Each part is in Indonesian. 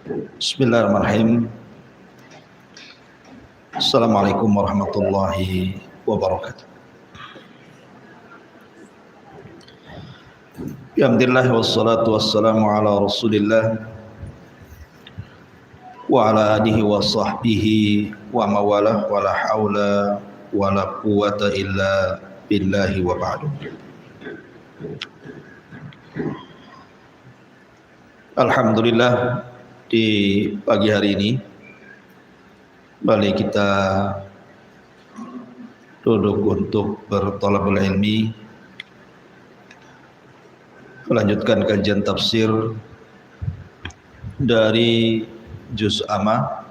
Bismillahirrahmanirrahim. Assalamualaikum warahmatullahi wabarakatuh. Alhamdulillah wassalatu wassalamu ala Rasulillah wa ala alihi wa sahbihi wa mawalah wa la haula wa la quwata illa billahi wa ba'du. Alhamdulillah, di pagi hari ini kembali kita duduk untuk berthalabul ilmi, melanjutkan kajian tafsir dari juz Amma,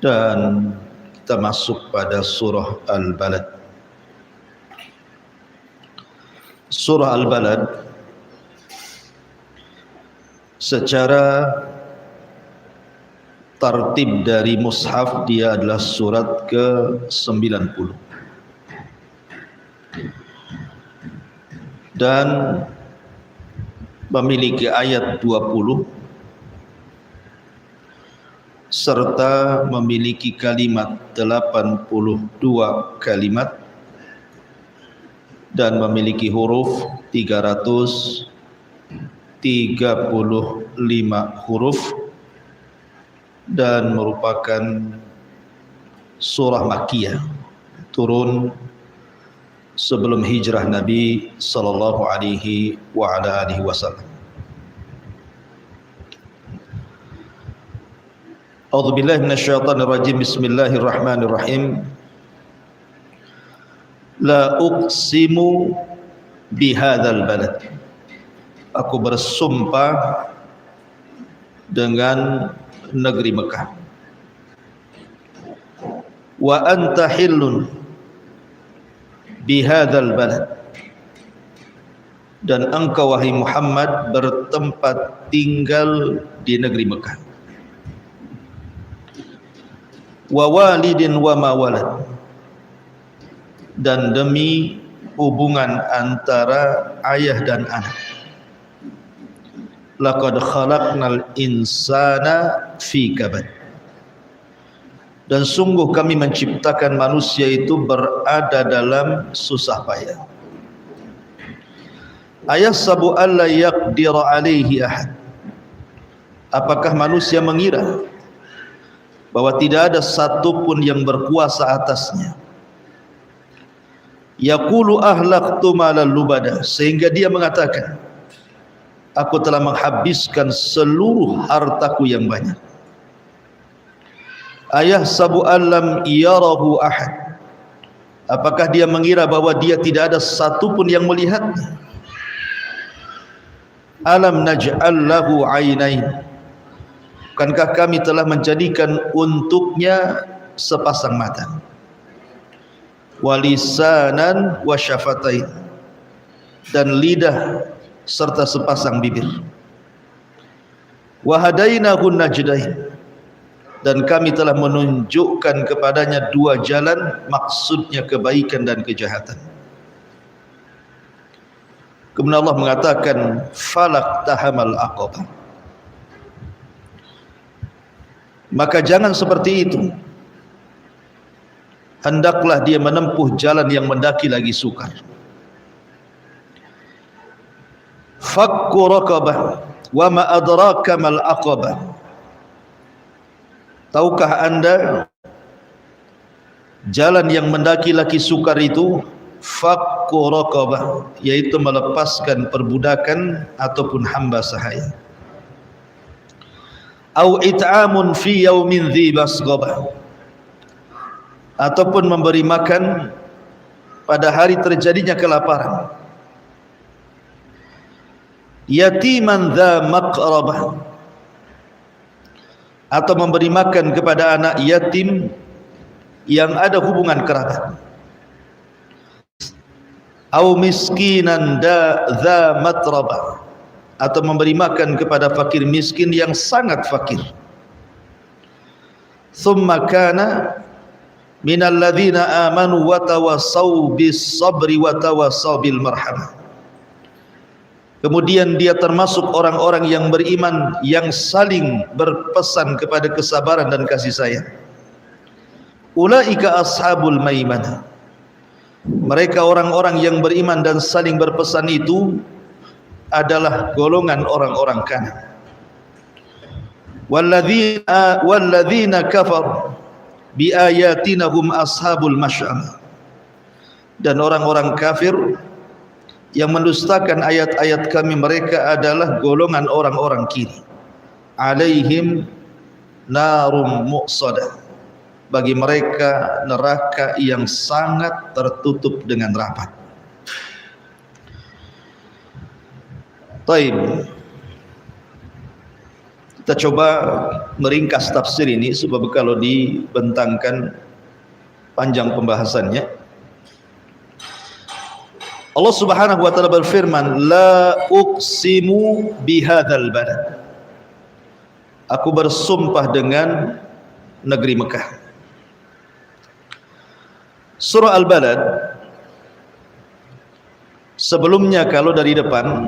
dan kita masuk pada surah Al-Balad. Surah Al-Balad secara tartib dari mushaf dia adalah surat ke-90 dan memiliki ayat 20 serta memiliki kalimat 82 kalimat dan memiliki huruf 335 huruf, dan merupakan surah Makkiyah, turun sebelum hijrah Nabi sallallahu alaihi wa ala alihi wasallam. A'udzu billahi minasyaitonir rajim. Bismillahirrahmanirrahim. La uqsimu bihadzal balad. Aku bersumpah dengan negeri Mekah. Wa anta hillun bihadzal balad. Dan engkau wahai Muhammad bertempat tinggal di negeri Mekah. Wa walidin wa ma walad. Dan demi hubungan antara ayah dan anak. Laqad khalaqnal insana fi kabad. Dan sungguh kami menciptakan manusia itu berada dalam susah payah. Ayahsabu alla yaqdira alaihi ahad. Apakah manusia mengira bahwa tidak ada satupun yang berkuasa atasnya? Yaqulu ahlaqtu malal lubada, sehingga dia mengatakan, aku telah menghabiskan seluruh hartaku yang banyak. Ayahsabu allam yarahu ahad. Apakah dia mengira bahwa dia tidak ada satupun yang melihatnya? Alam naj'al lahu ainain. Bukankah kami telah menjadikan untuknya sepasang mata, walisanan wa syafatain, dan lidah serta sepasang bibir. Wa hadainahu najdain, dan kami telah menunjukkan kepadanya dua jalan, maksudnya kebaikan dan kejahatan. Kemudian Allah mengatakan falak tahamal aqabah. Maka jangan seperti itu, hendaklah dia menempuh jalan yang mendaki lagi sukar. Fakku raqabah wa ma adraka mal aqabah. Tahukah anda jalan yang mendaki lagi sukar itu? Fakku raqabah, yaitu melepaskan perbudakan ataupun hamba sahaya. Au it'amun fi yaumin dhi basghabah, ataupun memberi makan pada hari terjadinya kelaparan. Yatiman dha maqrabah, atau memberi makan kepada anak yatim yang ada hubungan kerabat. Au miskinan dha matrabah, atau memberi makan kepada fakir miskin yang sangat fakir. Thumma kana minal ladzina amanu wa tawassaw bis sabri wa tawassaw bil marhamah. Kemudian dia termasuk orang-orang yang beriman yang saling berpesan kepada kesabaran dan kasih sayang. Ulaika ashabul maimanah. Mereka orang-orang yang beriman dan saling berpesan itu adalah golongan orang-orang kanan. Walladzina kafar biayatina hum ashabul masy'amah. Dan orang-orang kafir yang mendustakan ayat-ayat kami, mereka adalah golongan orang-orang kiri. Alaihim narum muqsadah. Bagi mereka neraka yang sangat tertutup dengan rapat. Taib. Kita coba meringkas tafsir ini sebab kalau dibentangkan panjang pembahasannya. Allah Subhanahu wa taala berfirman, la uqsimu bihadzal balad. Aku bersumpah dengan negeri Mekah. Surah Al-Balad sebelumnya kalau dari depan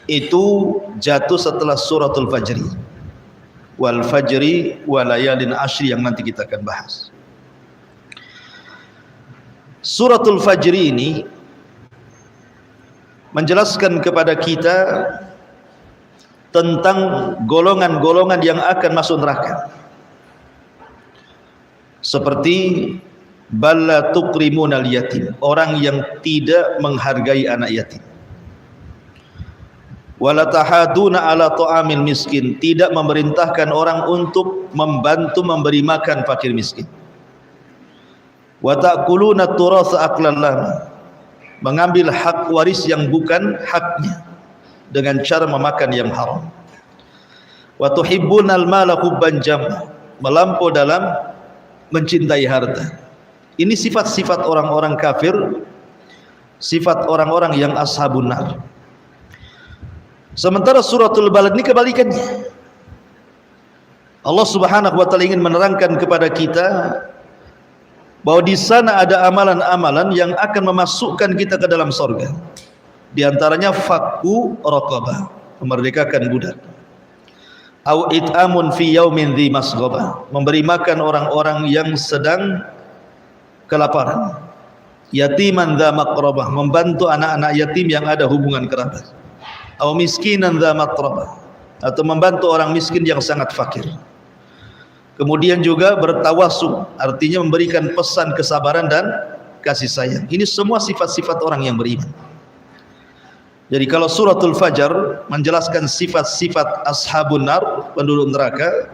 itu jatuh setelah suratul Fajri. Wal fajri wa layalin ashri yang nanti kita akan bahas. Suratul Fajri ini menjelaskan kepada kita tentang golongan-golongan yang akan masuk neraka. Seperti balla tuqrimunal yatim, orang yang tidak menghargai anak yatim. Wala tahaduna ala ta'amil miskin, tidak memerintahkan orang untuk membantu memberi makan fakir miskin. Wa ta'kuluna turatsa aklan lama, mengambil hak waris yang bukan haknya dengan cara memakan yang haram. Wa tuhibbunal mala hubban jamma, melampau dalam mencintai harta. Ini sifat-sifat orang-orang kafir, sifat orang-orang yang ashabun nar. Sementara suratul Balad ini kebalikannya. Allah Subhanahu wa taala ingin menerangkan kepada kita bahwa di sana ada amalan-amalan yang akan memasukkan kita ke dalam surga. Di antaranya fakku raqabah, memerdekakan budak. Au it'amun fi yaumin dzi masghaba, memberi makan orang-orang yang sedang kelaparan. Yatiman dza maqrabah, membantu anak-anak yatim yang ada hubungan kerabat. Au miskinan dza matrabah, atau membantu orang miskin yang sangat fakir. Kemudian juga bertawasul, artinya memberikan pesan kesabaran dan kasih sayang. Ini semua sifat-sifat orang yang beriman. Jadi kalau suratul Fajar menjelaskan sifat-sifat ashabun nar, penduduk neraka,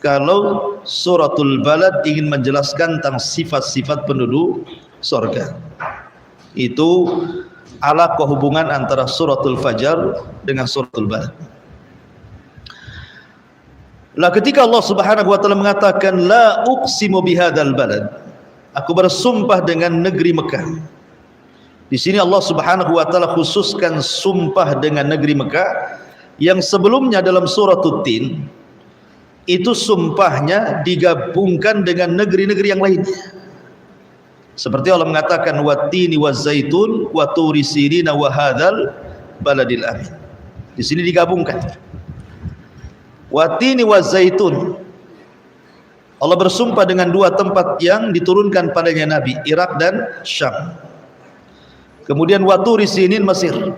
kalau suratul Balad ingin menjelaskan tentang sifat-sifat penduduk surga. Itu alaqah hubungan antara suratul Fajar dengan suratul Balad. Lah ketika Allah Subhanahu wa taala mengatakan la uqsimu bihadzal balad, aku bersumpah dengan negeri Mekah. Di sini Allah Subhanahu wa taala khususkan sumpah dengan negeri Mekah yang sebelumnya dalam suratul Tin itu sumpahnya digabungkan dengan negeri-negeri yang lainnya. Seperti Allah mengatakan wattini wazaitun wa turi sirina wa hadzal baladil amin. Di sini digabungkan. Wattini wazaitun, Allah bersumpah dengan dua tempat yang diturunkan padanya Nabi, Irak dan Syam. Kemudian waturi sinin Mesir.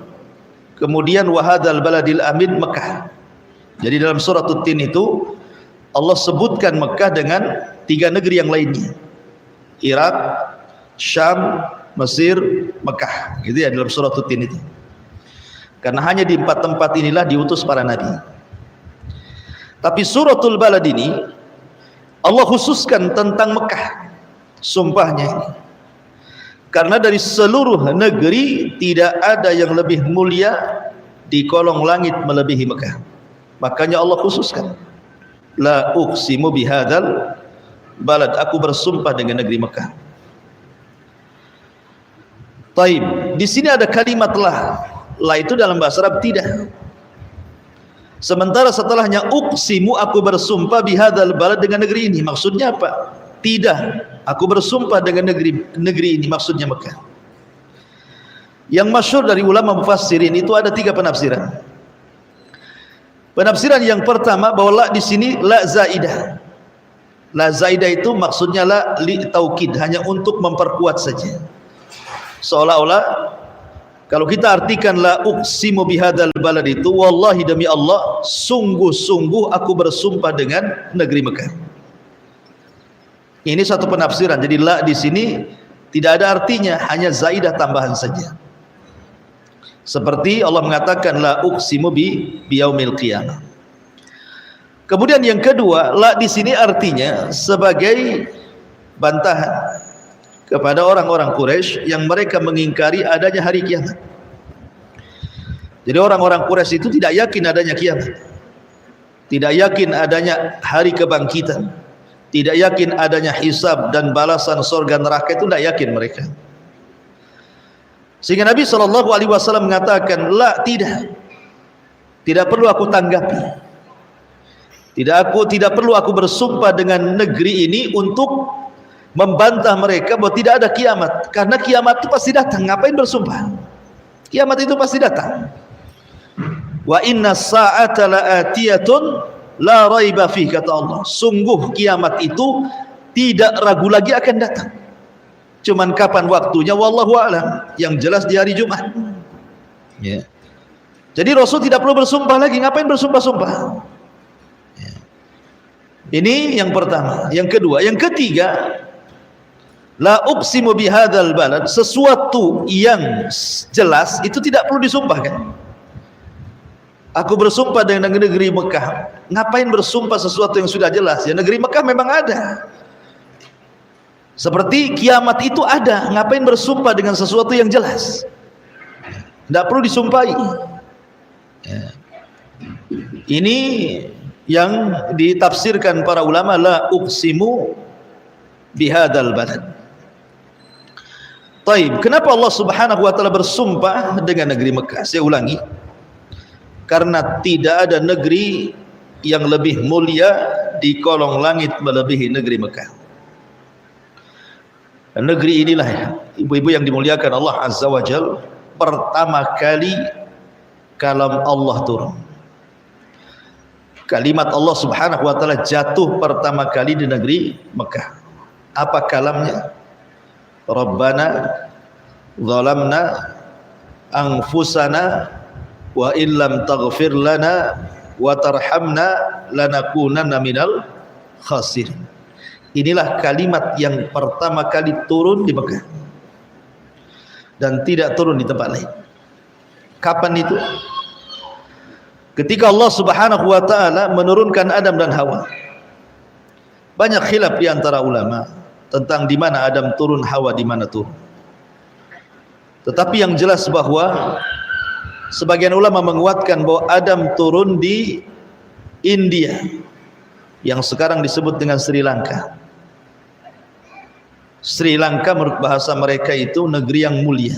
Kemudian wahadzal baladil amin Mekah. Jadi dalam surah Tin itu Allah sebutkan Mekah dengan tiga negeri yang lainnya, Irak, Syam, Mesir, Mekah. Gitu ya dalam surah Tin itu. Karena hanya di empat tempat inilah diutus para nabi. Tapi suratul Balad ini Allah khususkan tentang Mekah sumpahnya ini. Karena dari seluruh negeri tidak ada yang lebih mulia di kolong langit melebihi Mekah. Makanya Allah khususkan la uqsimu bihadzal balad, aku bersumpah dengan negeri Mekah. Taib, di sini ada kalimat la. La itu dalam bahasa Arab tidak. Sementara setelahnya uqsimu, aku bersumpah bihadzal balad, dengan negeri ini. Maksudnya apa? Tidak, aku bersumpah dengan negeri ini, maksudnya Mekah. Yang masyhur dari ulama mufassirin itu ada 3 penafsiran. Penafsiran yang pertama bahwa la di sini la zaidah. La zaidah itu maksudnya la li taukid, hanya untuk memperkuat saja. Seolah-olah kalau kita artikan la uqsimu bihadzal balad itu, wallahi demi Allah, sungguh-sungguh aku bersumpah dengan negeri Mekah. Ini satu penafsiran. Jadi la di sini tidak ada artinya, hanya zaidah tambahan saja. Seperti Allah mengatakan la uqsimu biyaumil qiyamah. Kemudian yang kedua, la di sini artinya sebagai bantahan kepada orang-orang Quraisy yang mereka mengingkari adanya hari kiamat. Jadi orang-orang Quraisy itu tidak yakin adanya kiamat, tidak yakin adanya hari kebangkitan, tidak yakin adanya hisab dan balasan surga neraka, itu tidak yakin mereka. Sehingga Nabi SAW mengatakan, la, tidak perlu aku tanggapi, tidak perlu aku bersumpah dengan negeri ini untuk membantah mereka bahwa tidak ada kiamat, karena kiamat itu pasti datang. Ngapain bersumpah? Kiamat itu pasti datang. Wa inna sa'ata la'atiyatun la raiba fihi, kata Allah, sungguh kiamat itu tidak ragu lagi akan datang. Cuman kapan waktunya wallahu a'lam, yang jelas di hari Jumat. Ya. Jadi Rasul tidak perlu bersumpah lagi. Ngapain bersumpah-sumpah? Ya. Ini yang pertama. Yang kedua, yang ketiga, la uqsimu bihadzal balad, sesuatu yang jelas itu tidak perlu disumpahkan. Aku bersumpah dengan negeri Mekah. Ngapain bersumpah sesuatu yang sudah jelas? Ya, negeri Mekah memang ada. Seperti kiamat itu ada. Ngapain bersumpah dengan sesuatu yang jelas? Tidak perlu disumpahi. Ya. Ini yang ditafsirkan para ulama, la uqsimu bihadzal balad. Taib, kenapa Allah Subhanahu wa taala bersumpah dengan negeri Mekah? Saya ulangi. Karena tidak ada negeri yang lebih mulia di kolong langit melebihi negeri Mekah. Dan negeri inilah, ibu-ibu yang dimuliakan Allah Azza wa Jalla, pertama kali kalam Allah turun. Kalimat Allah Subhanahu wa taala jatuh pertama kali di negeri Mekah. Apa kalamnya? Rabbana zalamna anfusana wa illam taghfir lana wa tarhamna lanakunanna minal khasirin. Inilah kalimat yang pertama kali turun di Mekah dan tidak turun di tempat lain. Kapan itu? Ketika Allah Subhanahu wa taala menurunkan Adam dan Hawa. Banyak khilaf di antara ulama tentang di mana Adam turun, Hawa di mana turun. Tetapi yang jelas bahwa sebagian ulama menguatkan bahwa Adam turun di India, yang sekarang disebut dengan Sri Lanka. Sri Lanka menurut bahasa mereka itu negeri yang mulia.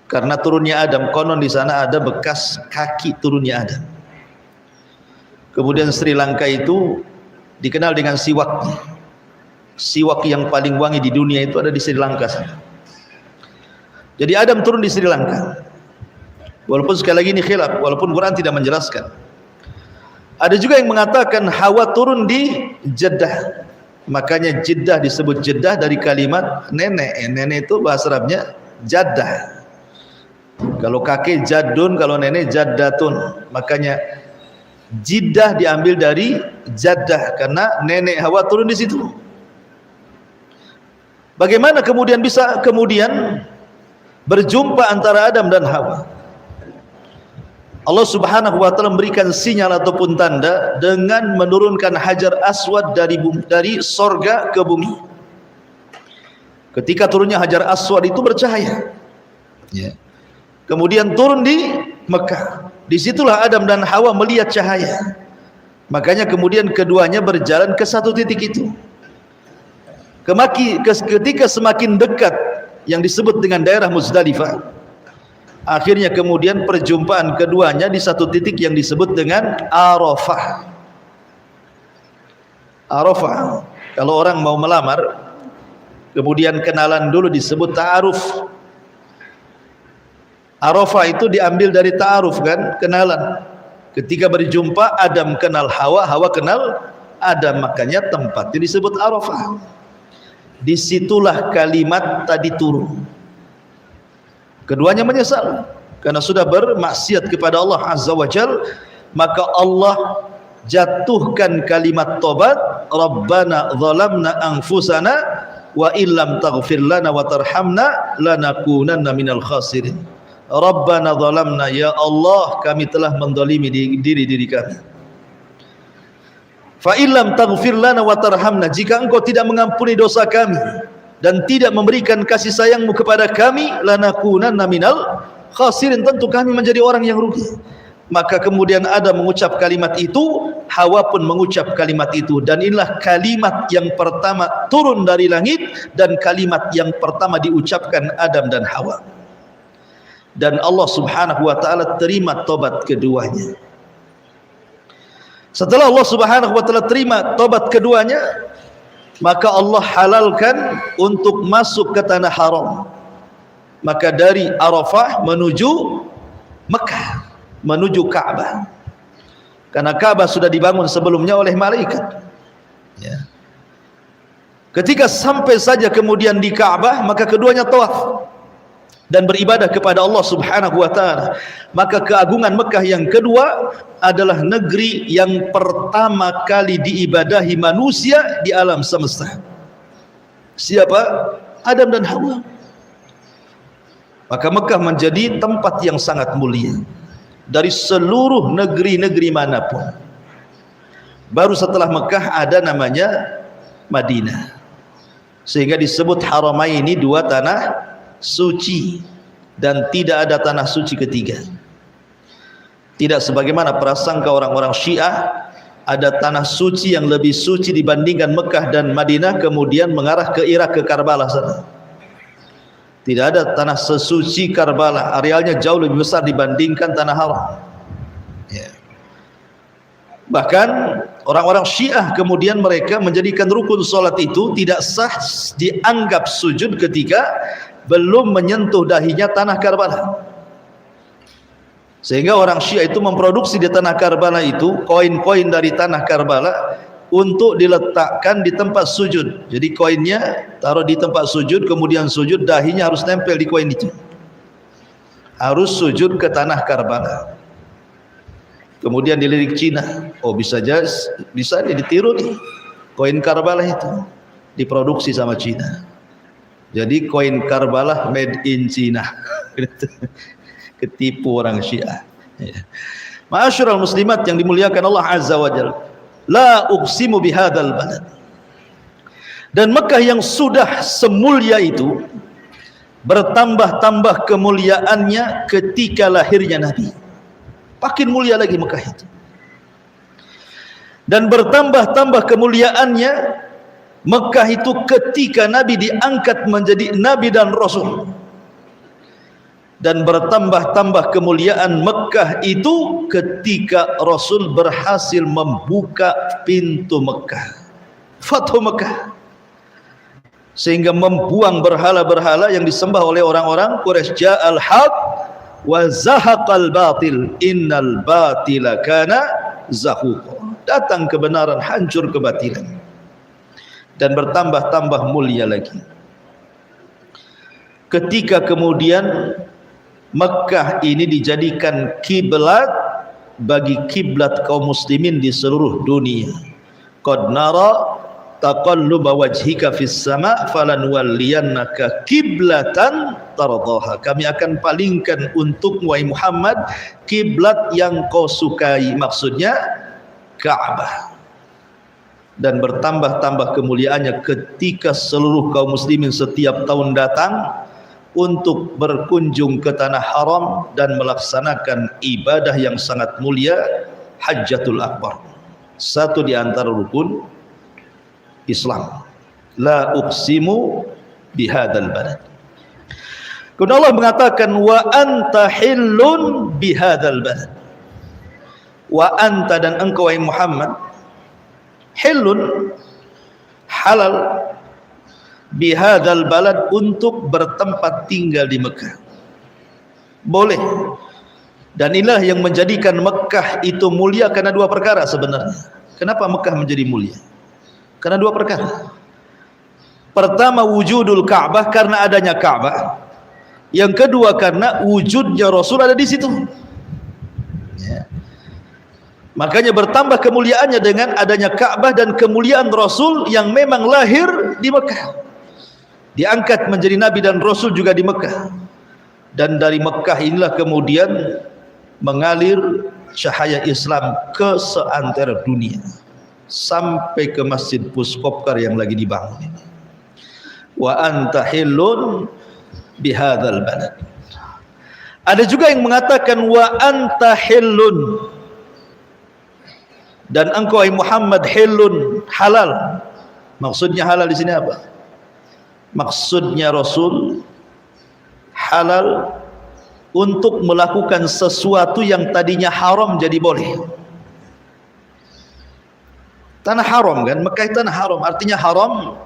Karena turunnya Adam, konon di sana ada bekas kaki turunnya Adam. Kemudian Sri Lanka itu dikenal dengan siwaknya. Siwak yang paling wangi di dunia itu ada di Sri Lanka sana. Jadi Adam turun di Sri Lanka. Walaupun sekali lagi ini khilaf, walaupun Quran tidak menjelaskan. Ada juga yang mengatakan Hawa turun di Jeddah. Makanya Jeddah disebut Jeddah dari kalimat nenek. Nenek itu bahasa Arabnya Jaddah. Kalau kakek Jaddun, kalau nenek Jaddatun. Makanya Jeddah diambil dari Jaddah karena nenek Hawa turun di situ. Bagaimana kemudian bisa berjumpa antara Adam dan Hawa? Allah Subhanahu wa taala memberikan sinyal ataupun tanda dengan menurunkan Hajar Aswad dari sorga ke bumi. Ketika turunnya Hajar Aswad itu bercahaya. Ya. Kemudian turun di Mekah. Disitulah Adam dan Hawa melihat cahaya. Makanya kemudian keduanya berjalan ke satu titik itu. Ketika semakin dekat yang disebut dengan daerah Muzdalifah, akhirnya kemudian perjumpaan keduanya di satu titik yang disebut dengan Arafah. Arafah, kalau orang mau melamar, kemudian kenalan dulu disebut ta'aruf. Arafah itu diambil dari ta'aruf kan, kenalan. Ketika berjumpa Adam kenal Hawa, Hawa kenal Adam, makanya tempatnya disebut Arafah. Disitulah kalimat tadi turun. Keduanya menyesal karena sudah bermaksiat kepada Allah Azza wa Jal, maka Allah jatuhkan kalimat tobat, Rabbana zalamna anfusana wa illam taghfir lana wa tarhamna lanakunanna minal khasirin. Rabbana zalamna, ya Allah kami telah menzalimi diri kami. Fa illam taghfir lana wa tarhamna, jika engkau tidak mengampuni dosa kami dan tidak memberikan kasih sayangmu kepada kami, lanakunanna minal khasirin, tentu kami menjadi orang yang rugi. Maka kemudian Adam mengucap kalimat itu, Hawa pun mengucap kalimat itu, dan inilah kalimat yang pertama turun dari langit dan kalimat yang pertama diucapkan Adam dan Hawa. Dan Allah Subhanahu wa taala terima tobat keduanya. Setelah Allah Subhanahu wa taala terima tobat keduanya, maka Allah halalkan untuk masuk ke tanah haram. Maka dari Arafah menuju Mekah, menuju Ka'bah. Karena Ka'bah sudah dibangun sebelumnya oleh malaikat. Ya. Ketika sampai saja kemudian di Ka'bah, maka keduanya tawaf dan beribadah kepada Allah Subhanahu wa taala. Maka keagungan Mekah yang kedua adalah negeri yang pertama kali diibadahi manusia di alam semesta. Siapa? Adam dan Hawa. Maka Mekah menjadi tempat yang sangat mulia dari seluruh negeri-negeri manapun. Baru setelah Mekah ada namanya Madinah, sehingga disebut Haramaini, dua tanah suci, dan tidak ada tanah suci ketiga. Tidak sebagaimana prasangka orang-orang Syiah, ada tanah suci yang lebih suci dibandingkan Mekah dan Madinah, kemudian mengarah ke Irak, ke Karbala sana. Tidak ada tanah sesuci Karbala, arealnya jauh lebih besar dibandingkan tanah haram. Ya. Bahkan orang-orang Syiah kemudian mereka menjadikan rukun solat itu tidak sah dianggap sujud ketika belum menyentuh dahinya tanah Karbala. Sehingga orang Syiah itu memproduksi di tanah Karbala itu koin-koin dari tanah Karbala untuk diletakkan di tempat sujud. Jadi koinnya taruh di tempat sujud, kemudian sujud, dahinya harus nempel di koin itu. Harus sujud ke tanah Karbala. Kemudian dilirik Cina. Oh, bisa ditiru nih. Koin Karbala itu diproduksi sama Cina. Jadi koin Karbala made in Cina. Ketipu orang Syiah. Ma'asyiral muslimat yang dimuliakan Allah Azza wa Jalla. La uqsimu bihadzal balad. Dan Mekah yang sudah semulia itu bertambah-tambah kemuliaannya ketika lahirnya Nabi. Makin mulia lagi Mekah itu. Dan bertambah-tambah kemuliaannya Mekah itu ketika Nabi diangkat menjadi Nabi dan Rasul. Dan bertambah-tambah kemuliaan Mekah itu ketika Rasul berhasil membuka pintu Mekah, Fathu Mekah, sehingga membuang berhala-berhala yang disembah oleh orang-orang Quraisy. Ja'al haq wa zahaqal batil, innal batila kana zahuqa. Datang kebenaran, hancur kebatilan. Dan bertambah-tambah mulia lagi ketika kemudian Mekah ini dijadikan kiblat bagi kiblat kaum muslimin di seluruh dunia. Qad nara taqalluba wajhika fis sama' falanwalliyannaka kiblatan tardaha. Kami akan palingkan untukmu wahai Muhammad kiblat yang kau sukai, maksudnya Ka'bah. Dan bertambah-tambah kemuliaannya ketika seluruh kaum muslimin setiap tahun datang untuk berkunjung ke tanah haram dan melaksanakan ibadah yang sangat mulia, Hajjatul Akbar, satu di antara rukun Islam. La uqsimu bihadzal balad. Kemudian Allah mengatakan wa anta hillun bihadzal balad. Wa anta, dan engkau wahai Muhammad, hillun, halal, bihadzal balad, untuk bertempat tinggal di Mekah. Boleh. Dan inilah yang menjadikan Mekah itu mulia karena dua perkara sebenarnya. Kenapa Mekah menjadi mulia? Karena dua perkara. Pertama, wujudul Ka'bah, karena adanya Ka'bah. Yang kedua, karena wujudnya Rasul ada di situ. Ya. Makanya bertambah kemuliaannya dengan adanya Ka'bah dan kemuliaan Rasul yang memang lahir di Mekah. Diangkat menjadi Nabi dan Rasul juga di Mekah. Dan dari Mekah inilah kemudian mengalir cahaya Islam ke seantero dunia sampai ke Masjid Puskopkar yang lagi dibangun ini. Wa anta hillun bihadzal balad. Ada juga yang mengatakan wa anta hillun, dan engkau Muhammad hillun, halal. Maksudnya halal di sini apa? Maksudnya Rasul halal untuk melakukan sesuatu yang tadinya haram jadi boleh. Tanah haram kan, Mekah tanah haram, artinya haram.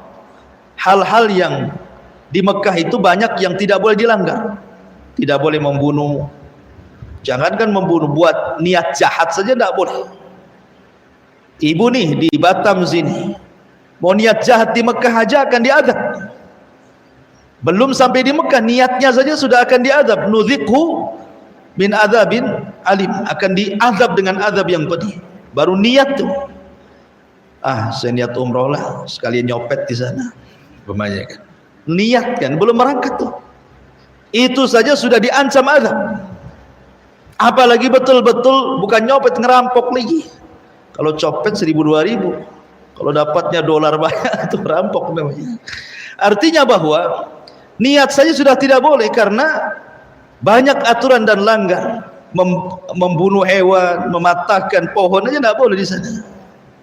Hal-hal yang di Mekah itu banyak yang tidak boleh dilanggar. Tidak boleh membunuh, jangankan membunuh, buat niat jahat saja tidak boleh. Ibu nih di Batam sini mau niat jahat di Mekah aja akan diadab. Belum sampai di Mekah, niatnya saja sudah akan diadab. Nudzikhu min adzabin alim, akan diadab dengan azab yang pedih. Baru niat tuh, saya niat umroh lah, sekalian nyopet di sana, umpamanya kan. Niat kan, belum berangkat tuh, itu saja sudah diancam azab. Apalagi betul-betul bukan nyopet, ngerampok lagi. Kalau copet 1.000-2.000, kalau dapatnya dolar banyak itu merampok namanya. Artinya bahwa niat saja sudah tidak boleh karena banyak aturan dan langgar. Membunuh hewan, mematahkan pohon aja tidak boleh di sana.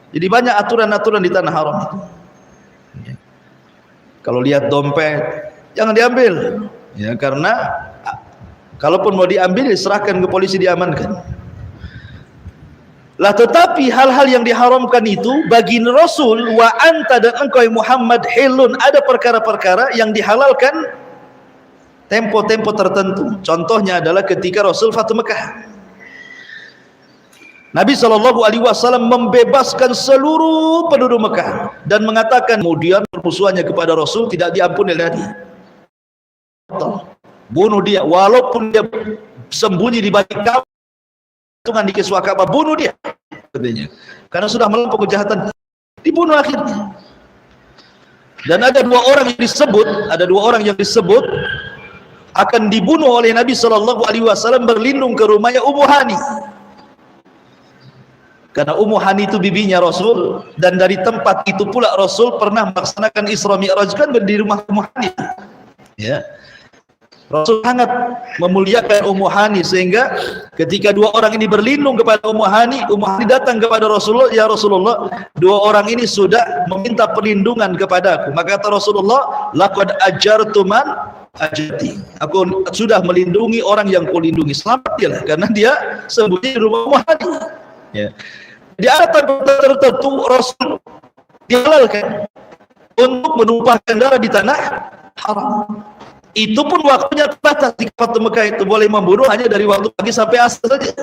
Jadi banyak aturan-aturan di tanah haram itu. Kalau lihat dompet jangan diambil, ya, karena kalaupun mau diambil diserahkan ke polisi, diamankan. Lah tetapi hal-hal yang diharamkan itu bagi Rasul, wa anta, dan engkau Muhammad hilun, ada perkara-perkara yang dihalalkan tempo-tempo tertentu. Contohnya adalah ketika Rasul Fatu Mekah, Nabi SAW membebaskan seluruh penduduk Mekah dan mengatakan kemudian permusuhannya kepada Rasul tidak diampuni oleh dia. Bunuh dia, walaupun dia sembunyi di balik Ka'bah, di kiswah Ka'bah, bunuh dia katanya, karena sudah melampaui kejahatan, dibunuh akhirnya. Dan ada dua orang yang disebut akan dibunuh oleh Nabi SAW berlindung ke rumahnya Ummu Hani, karena Ummu Hani itu bibinya Rasul, dan dari tempat itu pula Rasul pernah melaksanakan Isra Mi'raj kan di rumah Ummu Hani. Ya, Rasul sangat memuliakan Ummu Hani sehingga ketika dua orang ini berlindung kepada Ummu Hani datang kepada Rasulullah, ya Rasulullah, dua orang ini sudah meminta perlindungan kepadaku. Maka kata Rasulullah, laqad ajartu man ajarti, aku sudah melindungi orang yang kulindungi, selamat dia lah, karena dia sembunyi di rumah Ummu Hani. Ya. Di ada tempat tertentu Rasul dihalalkan untuk menumpahkan darah di tanah haram. Itu pun waktunya terbatas. Di Fatu Mekah itu boleh membunuh hanya dari waktu pagi sampai asar saja.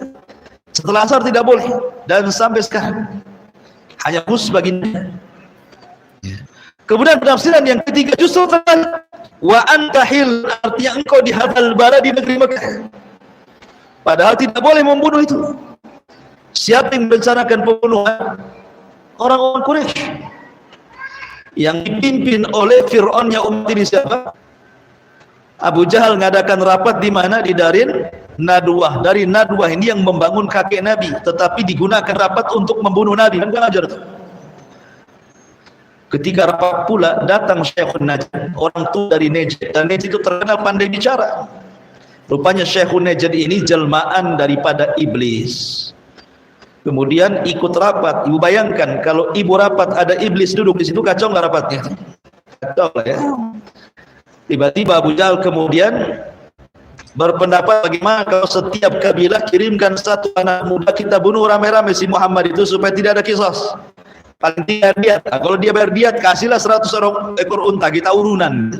Setelah asar tidak boleh. Dan sampai sekarang hanya khusus baginya. Kemudian penafsiran yang ketiga justru terang, wa anta hil, artinya engkau di hadzal balad, di negeri Mekah. Padahal tidak boleh membunuh itu. Siapa yang merencanakan pembunuhan? Orang-orang Quraisy yang dipimpin oleh Fir'aunnya umat ini. Siapa? Abu Jahal ngadakan rapat di mana? Di Darin Nadwah. Dari Nadwah ini yang membangun kakek Nabi, tetapi digunakan rapat untuk membunuh Nabi. Kan ajar tuh. Ketika rapat pula datang Syekhun Najd, orang tua dari Najd, dan Najd itu terkenal pandai bicara. Rupanya Syekhun Najd ini jelmaan daripada iblis. Kemudian ikut rapat. Ibu bayangkan kalau ibu rapat ada iblis duduk di situ, kacau nggak rapatnya? Kacau lah ya. Tiba-tiba Abu Jahal kemudian berpendapat, bagaimana kalau setiap kabilah kirimkan satu anak muda, kita bunuh rame-rame si Muhammad itu supaya tidak ada kisos. Paling tidak diat. Nah, kalau dia bayar diat, kasihlah 100 ekor unta, kita urunan.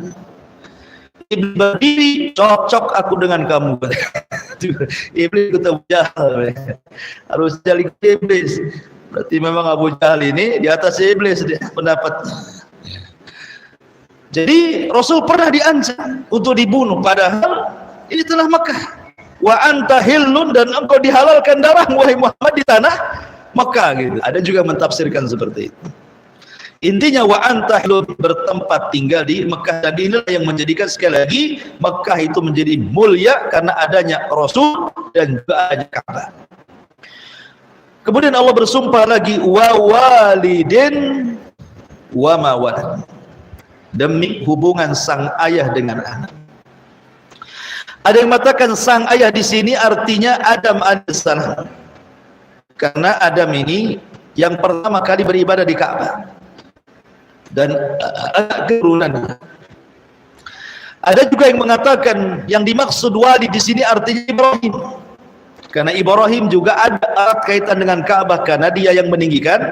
Iblis berdiri, cocok aku dengan kamu. Iblis kata Abu Jahal, harus jadi iblis. Berarti memang Abu Jahal ini di atas iblis dia pendapatnya. Jadi Rasul pernah diancam untuk dibunuh, padahal ini tanah Mekah. Wa anta hillun, dan engkau dihalalkan darah wahai Muhammad di tanah Mekah gitu. Ada juga mentafsirkan seperti itu. Intinya wa anta hillun, bertempat tinggal di Mekah, dan inilah yang menjadikan sekali lagi Mekah itu menjadi mulia karena adanya Rasul dan juga adanya Ka'bah. Kemudian Allah bersumpah lagi, wa walidin wa ma walad, demi hubungan sang ayah dengan anak. Ada yang mengatakan sang ayah di sini artinya Adam alaihissalam, karena Adam ini yang pertama kali beribadah di Ka'bah dan keturunan. Ada juga yang mengatakan yang dimaksud walid di sini artinya Ibrahim, karena Ibrahim juga ada erat kaitan dengan Ka'bah karena dia yang meninggikan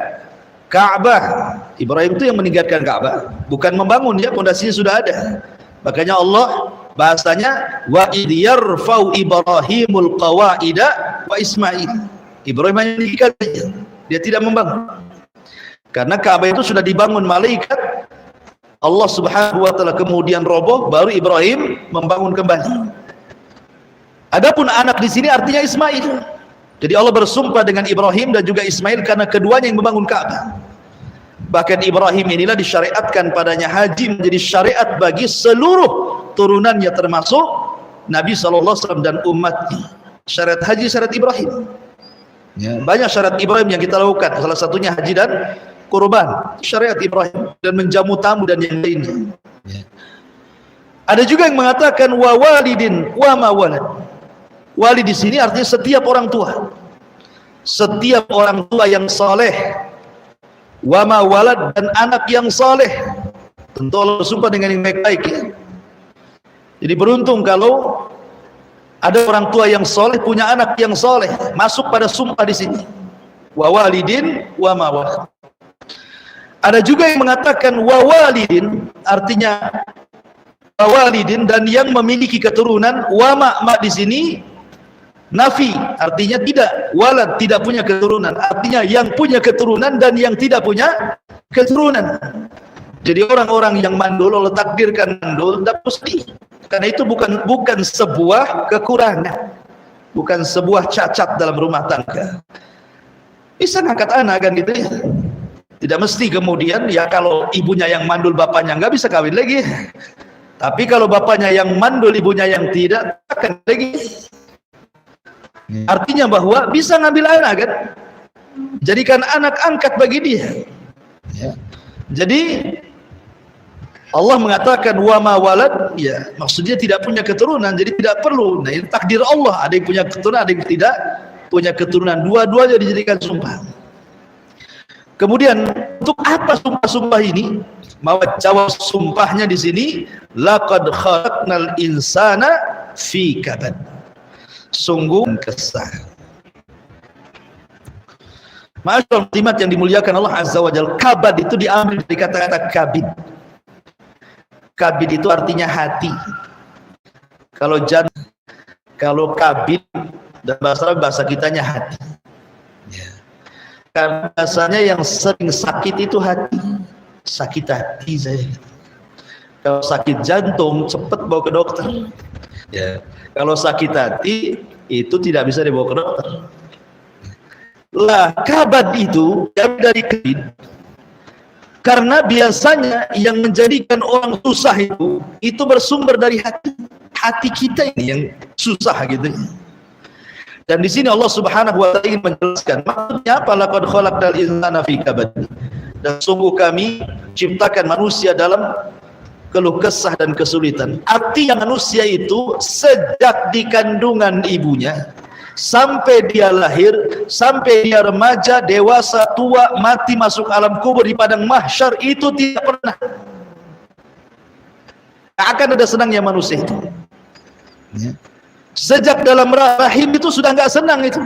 Ka'bah. Ibrahim itu yang meninggikan Ka'bah, bukan membangun, ya pondasinya sudah ada. Makanya Allah bahasanya wa idh yarfau Ibrahimul qawaida wa Ismail. Ibrahim hanya meninggikan, dia tidak membangun. Karena Ka'bah itu sudah dibangun malaikat, Allah Subhanahu wa taala kemudian roboh, baru Ibrahim membangun kembali. Adapun anak di sini artinya Ismail. Jadi Allah bersumpah dengan Ibrahim dan juga Ismail karena keduanya yang membangun Ka'bah. Bahkan Ibrahim inilah disyariatkan padanya haji menjadi syariat bagi seluruh turunannya termasuk Nabi SAW dan umatnya. Syariat haji, syariat Ibrahim. Ya, banyak syariat Ibrahim yang kita lakukan. Salah satunya haji dan kurban, syariat Ibrahim, dan menjamu tamu dan yang lainnya. Ya. Ada juga yang mengatakan wa walidin wa ma walad. Wali di sini artinya setiap orang tua, setiap orang tua yang saleh, wa ma walad, dan anak yang saleh. Tentu Allah bersumpah dengan yang baik-baik, ya. Jadi beruntung kalau ada orang tua yang saleh punya anak yang saleh, masuk pada sumpah di sini. Wa walidin wa ma walad. Ada juga yang mengatakan wa walidin artinya wa walidin, dan yang memiliki keturunan. Wa ma di sini nafi, artinya tidak. Walad, tidak punya keturunan, artinya yang punya keturunan dan yang tidak punya keturunan. Jadi orang-orang yang mandul Allah takdirkan mandul, tidak mesti, karena itu bukan sebuah kekurangan, bukan sebuah cacat dalam rumah tangga. Bisa ngangkat anak kan gitu ya. Tidak mesti kemudian ya kalau ibunya yang mandul bapaknya nggak bisa kawin lagi. Tapi kalau bapaknya yang mandul ibunya yang tidak, akan lagi. Artinya bahwa bisa ngambil anak kan, jadikan anak angkat bagi dia. Ya. Jadi Allah mengatakan wa ma walad, ya maksudnya tidak punya keturunan, jadi tidak perlu. Nah ini takdir Allah, ada yang punya keturunan, ada yang tidak punya keturunan, dua-duanya dijadikan sumpah. Kemudian untuk apa sumpah-sumpah ini? Mau jawab sumpahnya di sini, laqad khalaqnal insana fi kabad. Sungguh kesah. Ma'asyiral muslimat yang dimuliakan Allah Azza wa Jalla, kabad itu diambil dari kata-kata kabid. Kabid itu artinya hati. Kalau kabid dan bahasa kitanya hati. Karena biasanya yang sering sakit itu hati, sakit hati saya. Kalau sakit jantung cepat bawa ke dokter. Ya. Kalau sakit hati itu tidak bisa dibawa ke dokter. Lah kabad itu dari kabid. Karena biasanya yang menjadikan orang susah itu bersumber dari hati kita ini yang susah gitu. Dan di sini Allah Subhanahu wa taala ingin menjelaskan maksudnya apa, laqad khalaqnal insana fi kabad. Dan sungguh kami ciptakan manusia dalam keluh kesah dan kesulitan. Artinya manusia itu sejak di kandungan ibunya sampai dia lahir, sampai dia remaja, dewasa, tua, mati, masuk alam kubur di padang mahsyar, itu tidak pernah akan ada senangnya manusia itu. Ya. Sejak dalam rahim itu sudah nggak senang itu,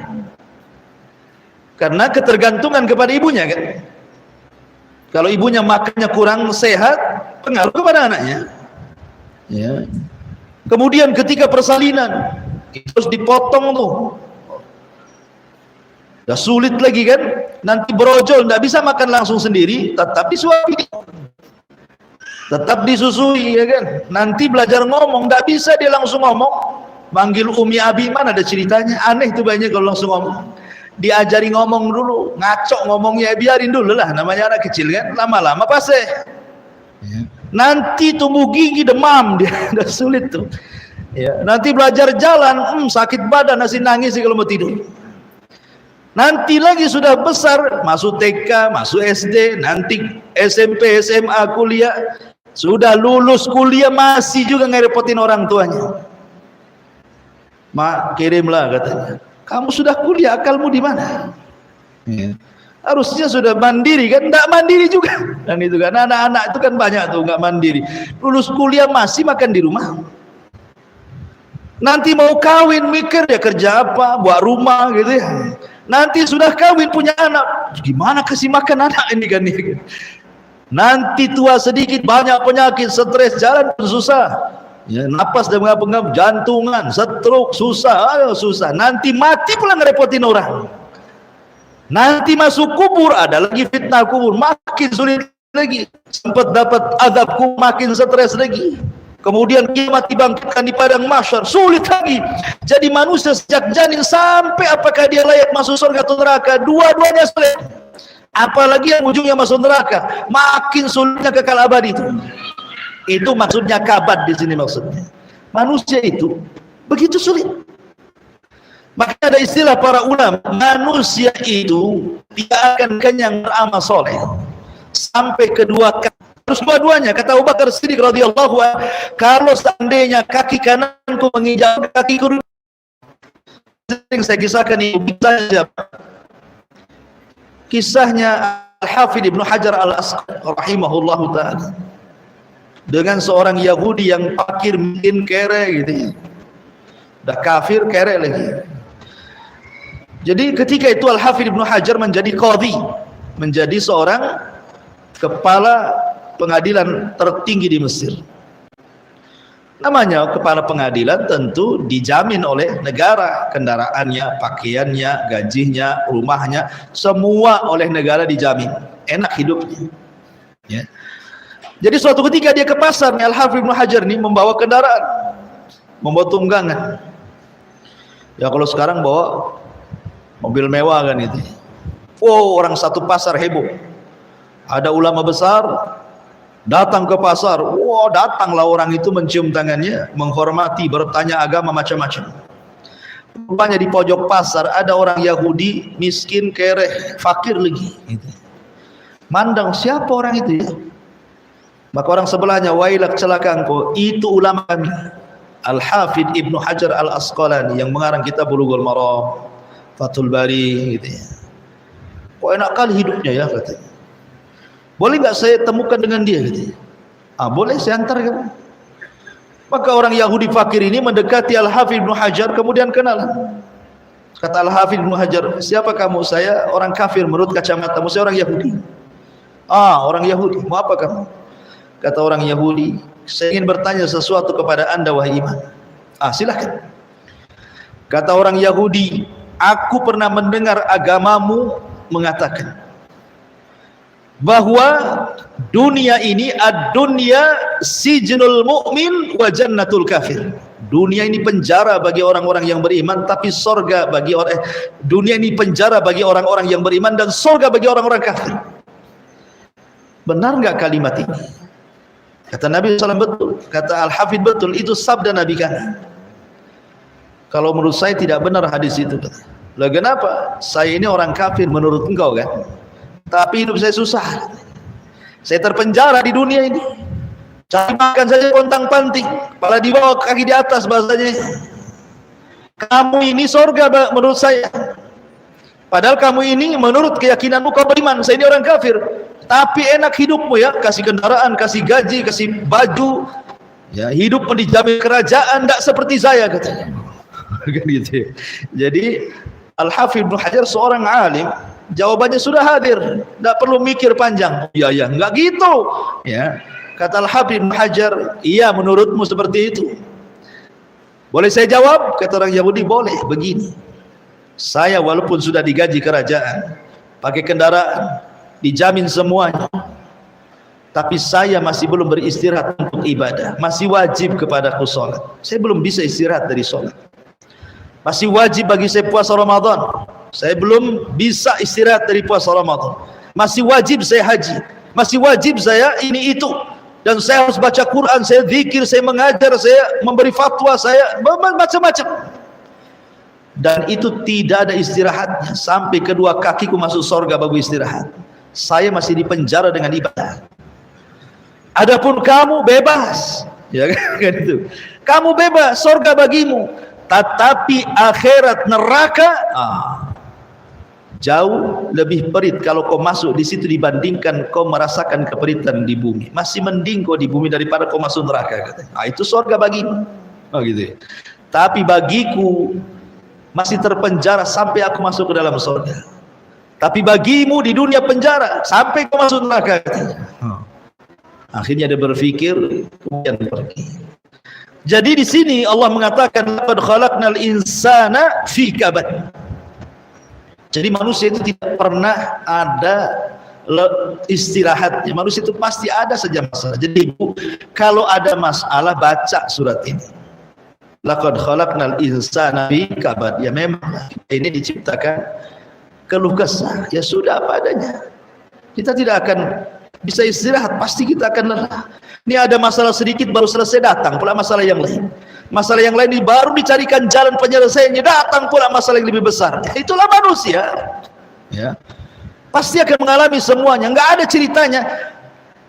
karena ketergantungan kepada ibunya kan. Kalau ibunya makannya kurang sehat, pengaruh kepada anaknya. Ya. Kemudian ketika persalinan terus dipotong tuh, udah sulit lagi kan, nanti brojol, nggak bisa makan langsung sendiri, tetap disuapi, tetap disusui, ya kan. Nanti belajar ngomong, nggak bisa dia langsung ngomong, manggil Umi Abi, mana ada ceritanya, aneh tuh banyak kalau langsung ngomong. Diajari ngomong dulu, ngaco ngomongnya, biarin dulu lah, namanya anak kecil kan, lama-lama pasti. Nanti tumbuh gigi, demam dia, udah sulit tuh. Ya, nanti belajar jalan, sakit badan, nasi nangis kalau mau tidur. Nanti lagi sudah besar, masuk TK, masuk SD, nanti SMP, SMA, kuliah, sudah lulus kuliah masih juga ngerepotin orang tuanya. Mak, kirimlah katanya. Kamu sudah kuliah, akalmu di mana? Ya. Harusnya sudah mandiri kan, enggak mandiri juga. Dan itu kan anak-anak itu kan banyak tuh enggak mandiri. Lulus kuliah masih makan di rumah. Nanti mau kawin mikir ya kerja apa, buat rumah gitu ya. Nanti sudah kawin punya anak, gimana kasih makan anak ini kan? Nanti tua sedikit banyak penyakit, stres, jalan susah. Ya, napas dan mengap-ngap, jantungan, stroke, susah, susah. Nanti mati pula ngerepotin orang. Nanti masuk kubur, ada lagi fitnah kubur, makin sulit lagi. Sempat dapat azab kubur, makin stres lagi. Kemudian kiamat dibangkitkan di padang mahsyar, sulit lagi. Jadi manusia sejak janin sampai apakah dia layak masuk surga atau neraka, dua-duanya sulit. Apalagi yang ujungnya masuk neraka, makin sulitnya kekal abadi itu. Itu maksudnya kabad di sini maksudnya. Manusia itu begitu sulit. Makanya ada istilah para ulama, manusia itu tidak akan kenyang beramal soleh sampai kedua kali. Terus dua-duanya, kata Abu Bakar Siddiq radhiyallahu anhu, kalau seandainya kaki kananku menginjak kaki kiri, sering saya kisahkan ini kisahnya Al-Hafidh Ibnu Hajar Al-Asqalani rahimahullahu ta'ala dengan seorang Yahudi yang fakir, miskin, kere gitu ya. Udah kafir, kere lagi. Jadi ketika itu Al-Hafidh Ibnu Hajar menjadi qadhi, menjadi seorang kepala pengadilan tertinggi di Mesir. Namanya kepala pengadilan tentu dijamin oleh negara, kendaraannya, pakaiannya, gajinya, rumahnya, semua oleh negara dijamin, enak hidupnya. Ya. Jadi suatu ketika dia ke pasar, Al-Hafidh Ibnu Hajar ini membawa kendaraan, membawa tunggangan. Ya kalau sekarang bawa mobil mewah kan itu. Oh, orang satu pasar heboh. Ada ulama besar datang ke pasar, wah datanglah orang itu mencium tangannya, menghormati, bertanya agama macam-macam. Rupanya di pojok pasar ada orang Yahudi, miskin, kere, fakir lagi. Mandang siapa orang itu ya? Maka orang sebelahnya, wailak celaka engkau, itu ulama kami, Al-Hafidh Ibnu Hajar Al-Asqalani yang mengarang kitab Bulughul Maram, Fathul Bari gitu ya. Kok enak kali hidupnya ya katanya. Boleh nggak saya temukan dengan dia? Gitu. Boleh, saya antar kamu. Maka orang Yahudi fakir ini mendekati Al-Hafidh Ibnu Hajar, kemudian kenalan. Kata Al-Hafidh Ibnu Hajar, siapa kamu? Saya orang kafir menurut kacamatamu, saya orang Yahudi. Orang Yahudi, mau apa kamu? Kata orang Yahudi, saya ingin bertanya sesuatu kepada anda wahai iman. Silakan. Kata orang Yahudi, aku pernah mendengar agamamu mengatakan bahwa dunia ini ad-dunya sijnul mu'min wa jannatul kafir. Dunia ini penjara bagi orang-orang yang beriman, tapi sorga bagi orang dunia ini penjara bagi orang-orang yang beriman dan sorga bagi orang-orang kafir. Benar enggak kalimat ini? Kata Nabi SAW betul, kata Al-Hafidh betul, itu sabda Nabi kan. Kalau menurut saya tidak benar hadis itu. Lah kenapa? Saya ini orang kafir menurut engkau kan? Tapi hidup saya susah. Saya terpenjara di dunia ini. Cari makan saja pontang-panting, kepala di bawah, kaki di atas bahasanya. Kamu ini sorga menurut saya. Padahal kamu ini menurut keyakinanmu kau beriman, saya ini orang kafir. Tapi enak hidupmu ya, kasih kendaraan, kasih gaji, kasih baju. Ya, hidup dijamin kerajaan, tidak seperti saya katanya. Gitu. Jadi Al-Hafidh Ibnu Hajar seorang alim, jawabannya sudah hadir, tidak perlu mikir panjang. Ya, enggak gitu. Ya, kata Al-Hafidh Ibnu Hajar, iya menurutmu seperti itu. Boleh saya jawab? Kata orang Yahudi, boleh. Begini, saya walaupun sudah digaji kerajaan, pakai kendaraan, dijamin semuanya, tapi saya masih belum beristirahat untuk ibadah. Masih wajib kepadaku sholat. Saya belum bisa istirahat dari sholat. Masih wajib bagi saya puasa Ramadan. Saya belum bisa istirahat dari puasa Ramadan. Masih wajib saya haji. Masih wajib saya ini itu. Dan saya harus baca Quran, saya zikir, saya mengajar, saya memberi fatwa, saya macam-macam. Dan itu tidak ada istirahatnya. Sampai kedua kakiku masuk surga baru istirahat. Saya masih di penjara dengan ibadah. Adapun kamu bebas, ya kan itu. Kamu bebas, surga bagimu. Tetapi akhirat neraka jauh lebih perit kalau kau masuk di situ dibandingkan kau merasakan keperitan di bumi. Masih mending kau di bumi daripada kau masuk neraka, katanya. Itu surga bagimu. Oh gitu ya. Tapi bagiku masih terpenjara sampai aku masuk ke dalam surga. Tapi bagimu di dunia penjara sampai kau masuk neraka, katanya. Akhirnya dia berpikir, kemudian pergi. Jadi di sini Allah mengatakan laqad khalaqnal insana fi kabad. Jadi manusia itu tidak pernah ada istirahatnya. Manusia itu pasti ada saja masalah. Jadi ibu, kalau ada masalah baca surat ini. Laqad khalaqnal insana fi kabad. Ya memang ini diciptakan keluh kesah. Ya sudah apa adanya. Kita tidak akan bisa istirahat, pasti kita akan lelah. Ini ada masalah sedikit baru selesai, datang pula masalah yang lain. Masalah yang lain ini baru dicarikan jalan penyelesaiannya, datang pula masalah yang lebih besar. Itulah manusia. Ya. Pasti akan mengalami semuanya, enggak ada ceritanya.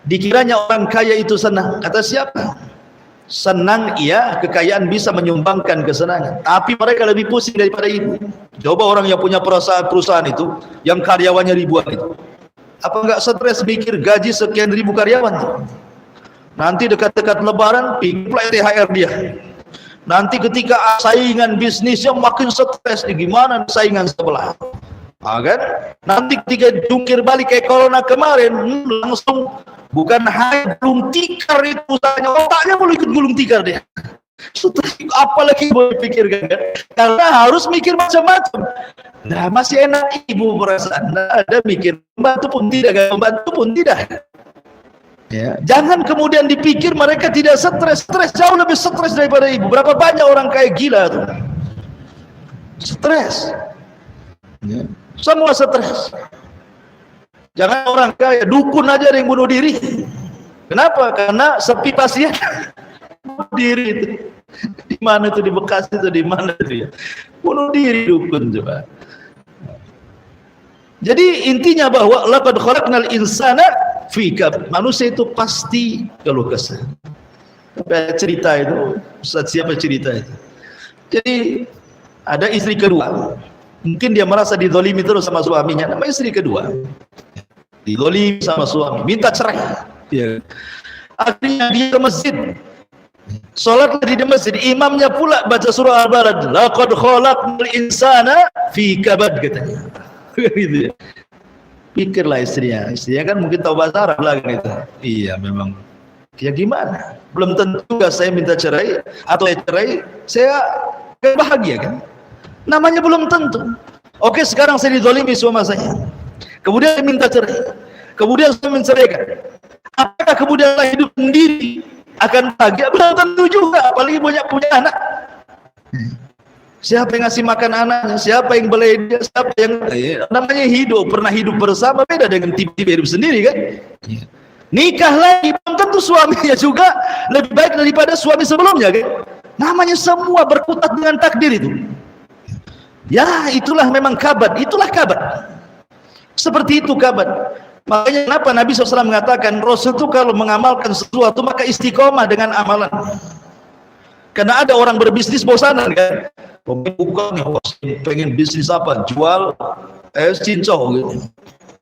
Dikiranya orang kaya itu senang. Kata siapa? Senang iya, kekayaan bisa menyumbangkan kesenangan. Tapi mereka lebih pusing daripada itu. Coba orang yang punya perusahaan itu, yang karyawannya ribuan itu. Apa enggak stres mikir gaji sekian ribu karyawan tuh? Nanti dekat-dekat lebaran pula THR dia. Nanti ketika saingan bisnisnya makin stres, gimana saingan sebelah? Kan? Nanti ketika jungkir balik kayak corona kemarin, langsung bukan hanya gulung tikar itu usahanya, otaknya mau ikut gulung tikar dia. Apalagi boleh pikirkan kan? Karena harus mikir macam-macam. Nah, masih enak ibu perasaan. Nah, ada mikir membantu pun tidak, membantu pun tidak. Ya, jangan kemudian dipikir mereka tidak stres. Stres jauh lebih stres daripada ibu. Berapa banyak orang kayak gila tuh? Stres. Ya. Semua stres. Jangan orang kaya, dukun aja ada yang bunuh diri. Kenapa? Karena sepi pasien. Bunuh diri itu. Di mana itu, di Bekasi itu, di mana itu ya? Bunuh diri dukun coba. Jadi intinya bahwa laqad khalaqnal insana fi kabad. Manusia itu pasti keluh kesah. Cerita itu, Ustaz siapa cerita itu? Jadi ada istri kedua. Mungkin dia merasa dizalimi terus sama suaminya. Nama istri kedua. Dizalimi sama suami, minta cerai. Ya. Akhirnya dia ke masjid. Salatlah di masjid, imamnya pula baca surah Al-Balad. Laqad khalaqnal insana fi kabad, katanya. Gitu ya. Pikirlah istrinya kan mungkin tahu bahasa Arab lah kan itu. Iya memang. Ya gimana? Belum tentu juga saya minta cerai atau cerai saya bahagia kan? Namanya belum tentu. Oke, sekarang saya dizalimi suami saya. Kemudian saya minta cerai. Kemudian saya menceraikan. Apakah kemudian saya hidup sendiri akan bahagia? Belum tentu juga, apalagi punya anak. Siapa yang ngasih makan anaknya? Siapa yang beli dia? Siapa yang namanya hidup? Pernah hidup bersama beda dengan tiba-tiba hidup sendiri kan? Nikah lagi belum tentu suaminya juga lebih baik daripada suami sebelumnya kan? Namanya semua berkutat dengan takdir itu. Ya itulah memang kabad. Itulah kabad. Seperti itu kabad. Makanya kenapa Nabi SAW mengatakan Rasul itu kalau mengamalkan sesuatu maka istiqomah dengan amalan. Karena ada orang berbisnis bosanan kan? Bukan pengen bisnis apa? Jual cincau gitu.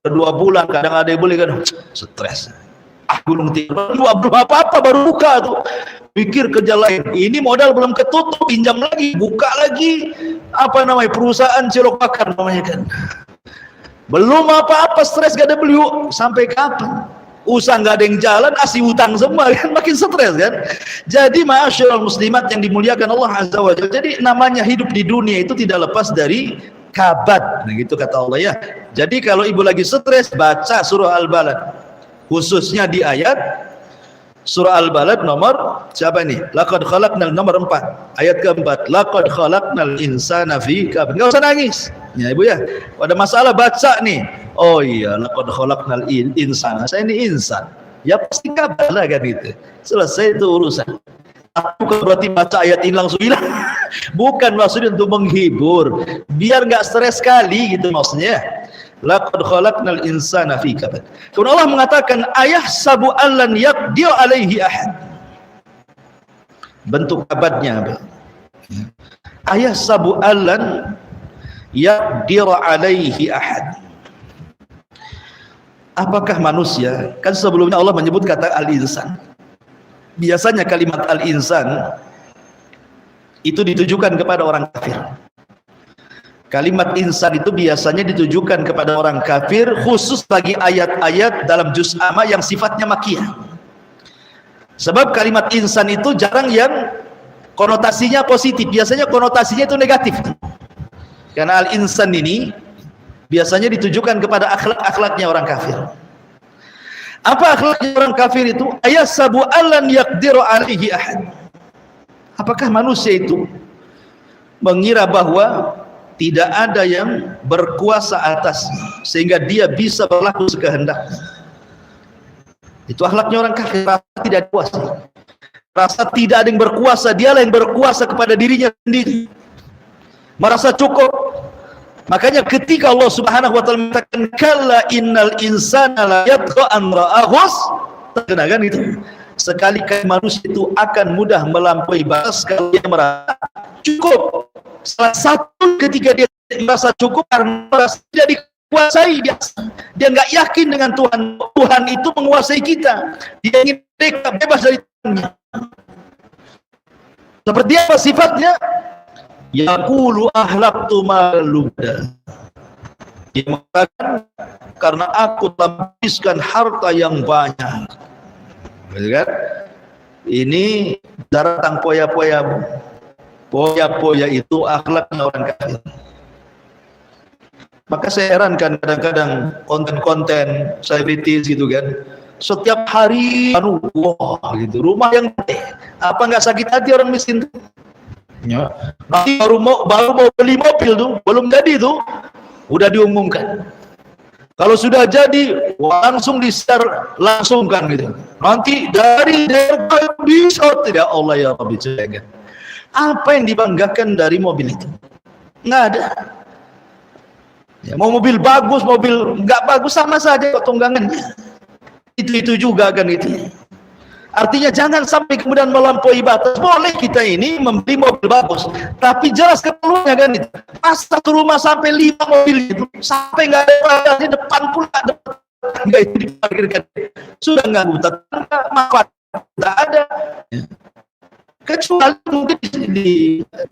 2 bulan kadang ada yang beli kan, stres. Gulung tikar. Belum apa-apa baru buka tuh. Pikir kerja lain. Ini modal belum ketutup, pinjam lagi, buka lagi. Apa namanya? Perusahaan cilok bakar namanya kan. Belum apa-apa stres gak ada beli. Sampai kapan? usaha nggak ada yang jalan, asih utang semua kan, makin stres kan. Jadi ma'asyiral muslimat yang dimuliakan Allah Azza wa Jalla, jadi namanya hidup di dunia itu tidak lepas dari kabad, nah, gitu kata Allah ya. Jadi kalau ibu lagi stres, baca surah Al-Balad, khususnya di ayat surah Al-Balad nomor siapa ini? Laqad khalaqnal, nomor 4, ayat keempat. Laqad khalaqnal insana fi kabad. Enggak usah nangis. Ya ibu ya. Ada masalah baca nih. Oh iya, laqad khalaqnal insana. Saya ini insan. Ya pasti kabad lah kan itu. Selesai itu urusan. Bukan berarti baca ayat ini langsung hilang. Bukan maksudnya untuk menghibur. Biar enggak stres sekali gitu maksudnya. Laqad khalaqnal insana fi kabad. Kemudian Allah mengatakan ayahsabu allan yaqdir alaihi ahad. Bentuk kabadnya apa? Ayahsabu allan yaqdir alaihi ahad. Apakah manusia, kan sebelumnya Allah menyebut kata al-insan. Biasanya kalimat al-insan itu ditujukan kepada orang kafir. Kalimat insan itu biasanya ditujukan kepada orang kafir, khusus bagi ayat-ayat dalam juz amma yang sifatnya makiyah. Sebab kalimat insan itu jarang yang konotasinya positif, biasanya konotasinya itu negatif. Karena al-insan ini biasanya ditujukan kepada akhlak-akhlaknya orang kafir. Apa akhlaknya orang kafir itu? Ayasabu allan yaqdiru alaihi ahad. Apakah manusia itu mengira bahwa tidak ada yang berkuasa atasnya sehingga dia bisa berlaku sekehendaknya? Itu akhlaknya orang kafir, rasa tidak kuasa, rasa tidak ada yang berkuasa, dialah yang berkuasa kepada dirinya sendiri, merasa cukup. Makanya ketika Allah Subhanahu wa taala mengatakan kalla innal insana la yatgha an ra'ahu, terkenakan itu sekali-kali manusia itu akan mudah melampaui batas kalau dia merasa cukup. Salah satu ketika dia merasa cukup karena merasa tidak dikuasai, dia nggak yakin dengan Tuhan. Tuhan itu menguasai kita, dia ingin mereka bebas dari Tuhannya. Seperti apa sifatnya? Yaqulu ahlaktu malubda. Dia mengatakan karena aku telah menghabiskan harta yang banyak. Betul kan? Ini daratan poya-poyamu. Poya-poya itu akhlaknya orang kafir. Maka saya herankan kadang-kadang konten-konten selebritis gitu kan, setiap hari wah gitu, rumah yang gede. Apa nggak sakit hati orang miskin tuh? Ya. Nanti baru mau beli mobil tuh, belum jadi tuh udah diumumkan. Kalau sudah jadi langsung di-share, langsung kan gitu. Nanti dari bisa tidak, Allah ya Rabbi jaga. Apa yang dibanggakan dari mobil itu? Nggak ada. Ya, mau mobil bagus, mobil nggak bagus sama saja kok tunggangannya. Itu juga kan itu. Artinya jangan sampai kemudian melampaui batas. Boleh kita ini membeli mobil bagus, tapi jelas keperluannya kan itu. Masa ke rumah sampai 5 mobil itu, sampai nggak ada bagasi depan pula, nggak itu diparkirkan. Sudah nggak manfaat, nggak ada. Kecuali mungkin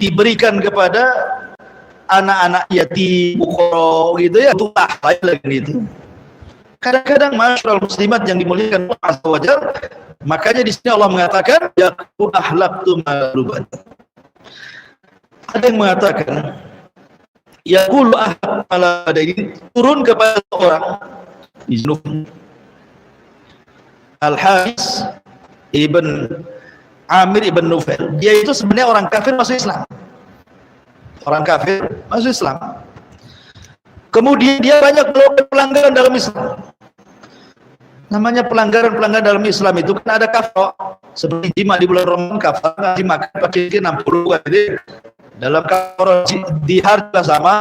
diberikan kepada anak-anak yatim, fuqara gitu ya, untuk lain lagi gitu. Kadang-kadang masyarakat muslimat yang dimuliakan Allah Azza wa Jalla, makanya di sini Allah mengatakan yaqul ahlaktu maluban. Ada yang mengatakan yaqul ahlaktu ini turun kepada orang Al-Haris ibn Amir ibn Nufail. Dia itu sebenarnya orang kafir masuk Islam. Orang kafir masuk Islam. Kemudian dia banyak melakukan pelanggaran dalam Islam. Namanya pelanggaran-pelanggaran dalam Islam itu kan ada kafara, seperti jima di bulan Ramadan, kafara jima pakai 60 kan gitu. Dalam kafara dihar juga sama,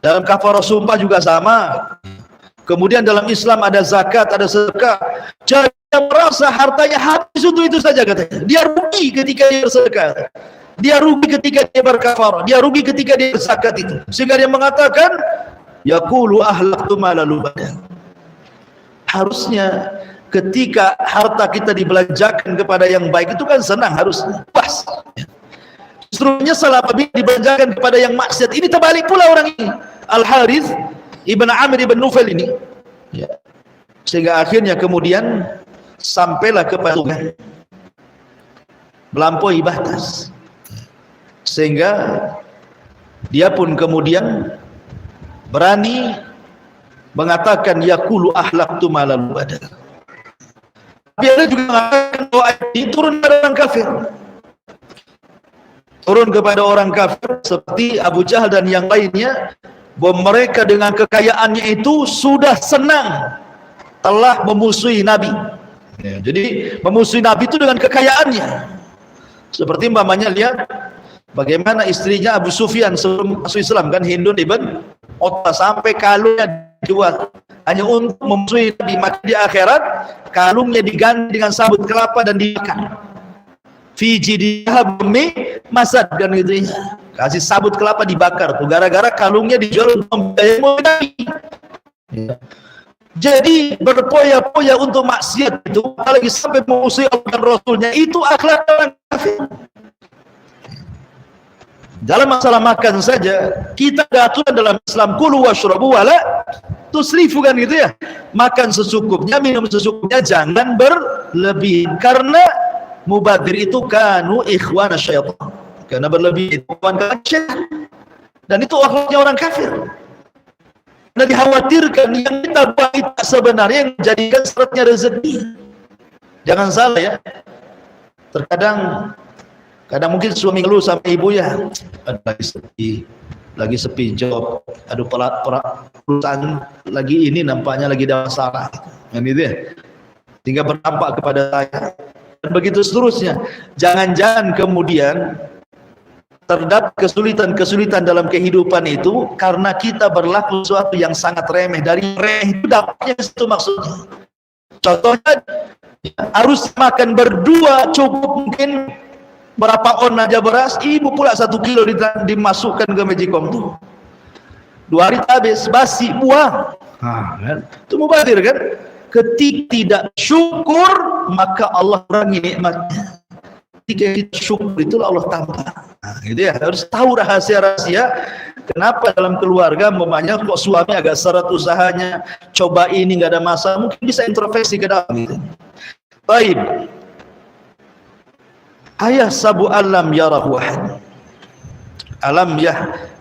dalam kafara sumpah juga sama. Kemudian dalam Islam ada zakat, ada sedekah. Jadi yang merasa hartanya habis untuk itu saja katanya, dia rugi ketika dia bersedekah, dia rugi ketika dia berkafarah, dia rugi ketika dia berzakat itu. Sehingga dia mengatakan yaqulu ahlaktu malaluban. Harusnya ketika harta kita dibelanjakan kepada yang baik itu kan senang, harus puas. Justru nyesal apabila dibelanjakan kepada yang maksiat. Ini terbalik pula orang ini, Al-Harith ibn Amir ibn Nufail ini. Ya. sehingga akhirnya kemudian sampailah kepada Tuhan, melampaui batas, sehingga dia pun kemudian berani mengatakan yaqulu ahlaqtu malal badar. Tapi ada juga mengatakan bahwa ini turun kepada orang kafir, turun kepada orang kafir seperti Abu Jahal dan yang lainnya, bahwa mereka dengan kekayaannya itu sudah senang telah memusuhi Nabi. Ya, jadi memusuhi Nabi itu dengan kekayaannya. Seperti umpamanya lihat bagaimana istrinya Abu Sufyan sebelum masuk Islam kan, Hindun ibn Utbah, sampai kalungnya dijual hanya untuk memusuhi Nabi. Maka di akhirat kalungnya diganti dengan sabut kelapa dan dimakan. Fiji dihabmi masad kan gitu ya. Kasih sabut kelapa dibakar tuh gara-gara kalungnya dijual untuk membayar Nabi. Ya. Jadi berpoya-poya untuk maksiat itu, apalagi sampai memusuhi Allah dan Rasulnya, itu akhlak orang kafir. Dalam masalah makan saja kita ada aturan dalam Islam, kulu washrabu wala tusrifu kan gitu ya. Makan secukupnya, minum secukupnya, jangan berlebih, karena mubadir itu kanu ikhwana syaitan, karena berlebih itu kawan syaitan, dan itu akhlaknya orang kafir. Dan dikhawatirkan yang kita buat itu sebenarnya yang menjadikan syaratnya rezeki. Jangan salah ya, terkadang mungkin suami ngeluh sama ibu ya, lagi sepi job, aduh perusahaan lagi ini nampaknya lagi ada masalah, kan gitu ya, sehingga berdampak kepada saya, dan begitu seterusnya. Jangan-jangan kemudian terdapat kesulitan-kesulitan dalam kehidupan itu karena kita berlaku sesuatu yang sangat remeh. Dari remeh itu dampaknya itu maksudnya. Contohnya harus makan berdua cukup mungkin berapa on aja beras, ibu pula 1 kilo dimasukkan ke Magicom tuh. 2 hari habis, basi, buang. Kan? Itu mubazir kan? Ketika tidak syukur maka Allah kurangi nikmatnya. Ketika kita syukur itulah Allah tambah. Nah, gitu ya, harus tahu rahasia-rahasia kenapa dalam keluarga umpamanya kok suami agak seret usahanya, coba ini nggak ada masalah, mungkin bisa introspeksi ke dalam gitu. Baik. Ayah sabu alam yarahu ahad.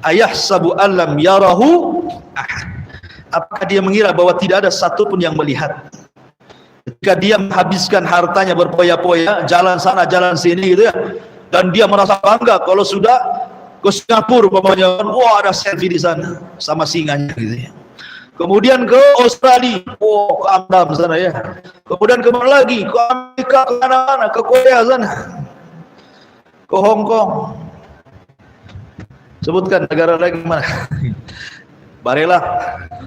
Ayah sabu alam yarahu ahad. Apakah dia mengira bahwa tidak ada satupun yang melihat? Ketika dia menghabiskan hartanya berpoya-poya, jalan sana jalan sini gitu ya, dan dia merasa bangga kalau sudah ke Singapura umpamanya, wah ada selfie di sana sama singanya gitu ya. Kemudian ke Australia, ke Amsterdam sana ya. Kemudian kemana lagi? Ke Amerika, ke mana-mana, ke Korea sana, ke Hong Kong. Sebutkan negara lagi mana? Barelah.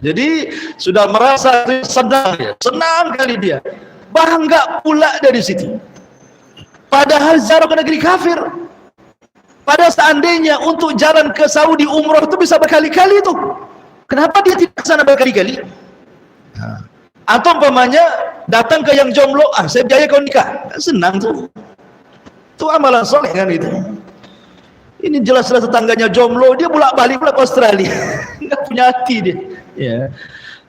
Jadi sudah merasa senang kali dia, bangga pula dari situ. Padahal ziarah ke negeri kafir. Padahal seandainya untuk jalan ke Saudi umroh itu bisa berkali-kali itu. Kenapa dia tidak ke sana berkali-kali? Atau umpamanya datang ke yang jomblo, saya biaya kau nikah, senang tuh. Itu amalan soleh kan itu. Ini jelas-jelas tetangganya jomblo, dia bolak-balik pula ke Australia. Nggak punya hati dia. Ya.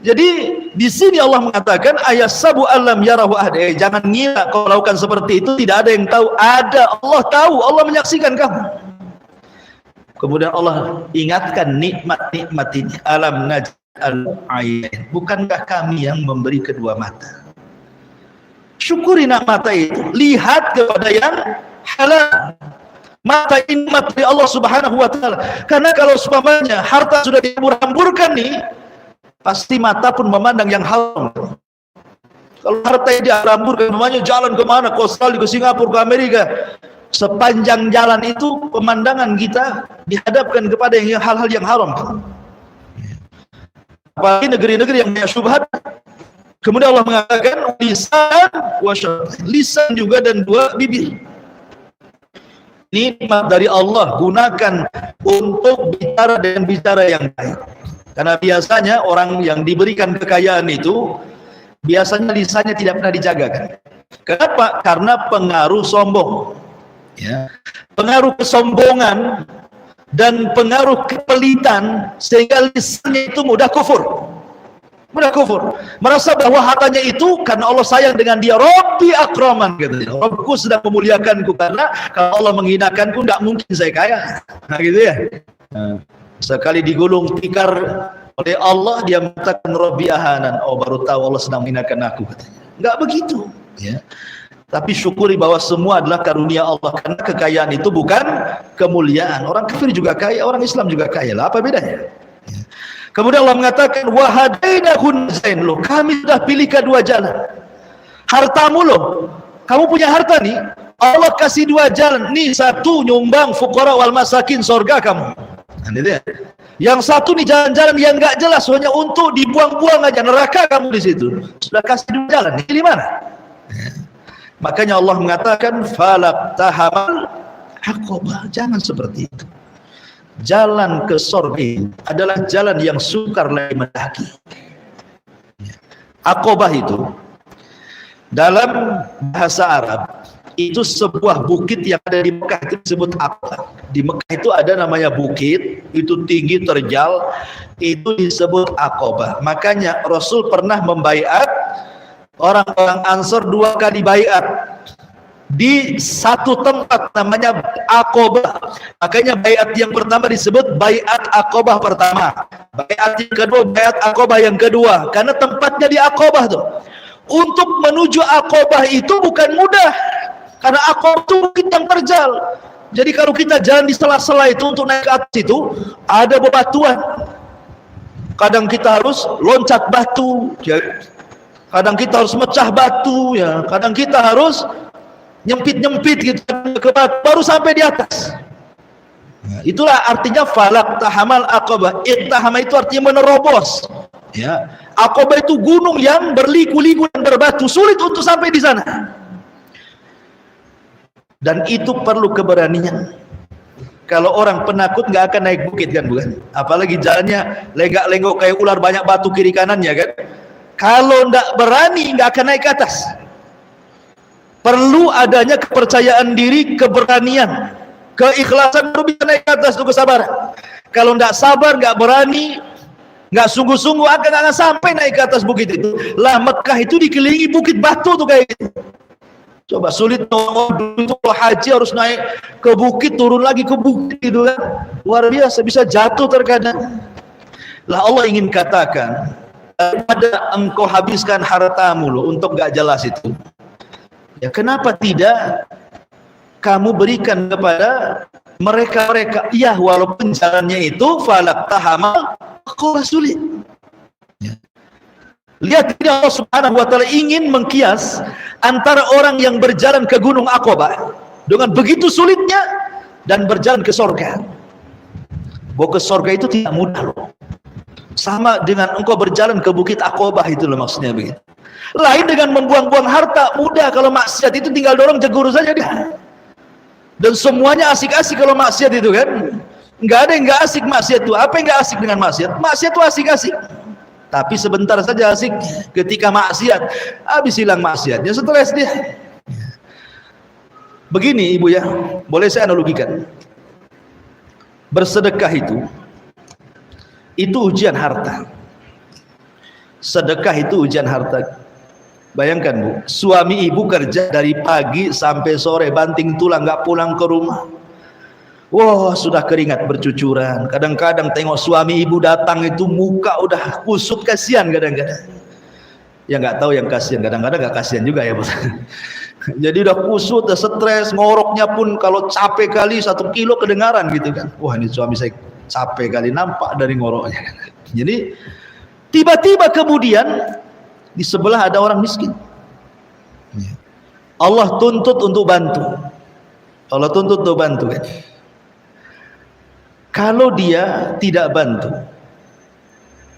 Jadi di sini Allah mengatakan ayat sabu alam yarahu ahad. Jangan ngira kau lakukan seperti itu tidak ada yang tahu. Ada, Allah tahu, Allah menyaksikan kamu. Kemudian Allah ingatkan nikmat-nikmat ini. Alam naj'al ain. Bukankah kami yang memberi kedua mata? Syukuri mata itu. Lihat kepada yang halal. Mata ini mata dari Allah Subhanahu wa ta'ala. Karena kalau umpamanya harta sudah dihambur-hamburkan nih, pasti mata pun memandang yang haram. Kalau harta yang dihamburkan, umpamanya jalan kemana, ke Australia, ke Singapura, ke Amerika, sepanjang jalan itu pemandangan kita dihadapkan kepada yang hal-hal yang haram. Apalagi negeri-negeri yang banyak syubhat. Kemudian Allah mengatakan lisan wa syaitan, lisan juga dan 2 bibir. Nikmat dari Allah, gunakan untuk bicara dengan bicara yang baik. Karena biasanya orang yang diberikan kekayaan itu biasanya lisannya tidak pernah dijaga kan? Kenapa? Karena pengaruh sombong, ya. Pengaruh kesombongan dan pengaruh kepelitan sehingga lisannya itu mudah kufur. Mudah kufur, merasa bahwa hartanya itu karena Allah sayang dengan dia. Rabbi akraman, katanya. Rabbku sedang memuliakanku, karena kalau Allah menghinakanku tidak mungkin saya kaya. Nah gitu ya. Sekali digulung tikar oleh Allah, dia mengatakan Rabbi ahanan. Oh, baru tahu Allah sedang menghinakan aku, katanya. Enggak begitu, ya. Tapi syukuri bahwa semua adalah karunia Allah, karena kekayaan itu bukan kemuliaan. Orang kafir juga kaya, orang Islam juga kaya. Lah apa bedanya? Ya. Kemudian Allah mengatakan wahadainahun zain, loh kami sudah pilih kedua jalan. Hartamu loh, kamu punya harta nih, Allah kasih dua jalan. Nih satu nyumbang fuqara wal masakin, surga kamu. Nah, ya. Yang satu nih jalan-jalan yang enggak jelas, hanya untuk dibuang-buang aja, neraka kamu di situ. Sudah kasih dua jalan, pilih mana? Ya. Makanya Allah mengatakan falak tahamal aqabah, jangan seperti itu. Jalan ke surga adalah jalan yang sukar lagi mendaki. Aqabah itu dalam bahasa Arab itu sebuah bukit yang ada di Mekah, itu disebut Aqabah. Di Mekah itu ada namanya bukit, itu tinggi terjal, itu disebut Aqabah. Makanya Rasul pernah membaiat orang-orang Ansor 2 kali baiat di satu tempat namanya Aqabah. Makanya baiat yang pertama disebut baiat Aqabah pertama, baiat yang kedua baiat Aqabah yang kedua, karena tempatnya di Aqabah tuh. Untuk menuju Aqabah itu bukan mudah, karena Aqabah itu bukit yang terjal. Jadi kalau kita jalan di sela-sela itu untuk naik ke atas itu ada bebatuan. Kadang kita harus loncat batu, kadang kita harus mecah batu, ya. Kadang kita harus nyempit-nyempit gitu ke batu, baru sampai di atas. Nah, itulah artinya falak tahamal aqabah. Ittahama itu artinya menerobos. Ya, Aqabah itu gunung yang berliku-liku dan berbatu, sulit untuk sampai di sana. Dan itu perlu keberanian. Kalau orang penakut nggak akan naik bukit kan, bukan? Apalagi jalannya lenggak-lenggok kayak ular, banyak batu kiri kanannya kan. Kalau nggak berani nggak akan naik ke atas. Perlu adanya kepercayaan diri, keberanian, keikhlasan, baru bisa naik ke atas, itu kesabaran. Kalau nggak sabar, nggak berani, nggak sungguh-sungguh, akan sampai naik ke atas bukit itu. Lah Mekah itu dikelilingi bukit batu tuh kayak gitu. Coba sulit dulu itu kalau haji harus naik ke bukit, turun lagi ke bukit gitu kan. Luar biasa, bisa jatuh terkadang. Lah Allah ingin katakan, daripada engkau habiskan hartamu loh untuk nggak jelas itu, ya kenapa tidak kamu berikan kepada mereka-mereka, ya walaupun jalannya itu falak tahamal aqabah, sulit. Ya. Lihat ini Allah Subhanahu wa taala ingin mengkias antara orang yang berjalan ke gunung Aqabah dengan begitu sulitnya dan berjalan ke surga. Bahwa ke surga itu tidak mudah loh. Sama dengan engkau berjalan ke bukit Aqabah itu loh, maksudnya begitu. Lain dengan membuang-buang harta, mudah. Kalau maksiat itu tinggal dorong jegur saja dia. Dan semuanya asik-asik kalau maksiat itu kan. Nggak ada yang nggak asik maksiat itu. Apa yang nggak asik dengan maksiat? Maksiat itu asik-asik. Tapi sebentar saja asik, ketika maksiat, habis hilang maksiatnya, stres dia. Begini ibu ya, boleh saya analogikan. Bersedekah itu ujian harta. Sedekah itu ujian harta. Bayangkan bu, suami ibu kerja dari pagi sampai sore, banting tulang, nggak pulang ke rumah. Wah, sudah keringat bercucuran. Kadang-kadang tengok suami ibu datang itu muka udah kusut, kasihan kadang-kadang. Ya nggak tahu yang kasihan, kadang-kadang nggak kasihan juga ya, Bos. Jadi udah kusut, udah stres, ngoroknya pun kalau capek kali 1 kilo kedengaran gitu kan. Wah, ini suami saya capek kali, nampak dari ngoroknya. Jadi tiba-tiba kemudian di sebelah ada orang miskin. Allah tuntut untuk bantu. Allah tuntut untuk bantu kan. Kalau dia tidak bantu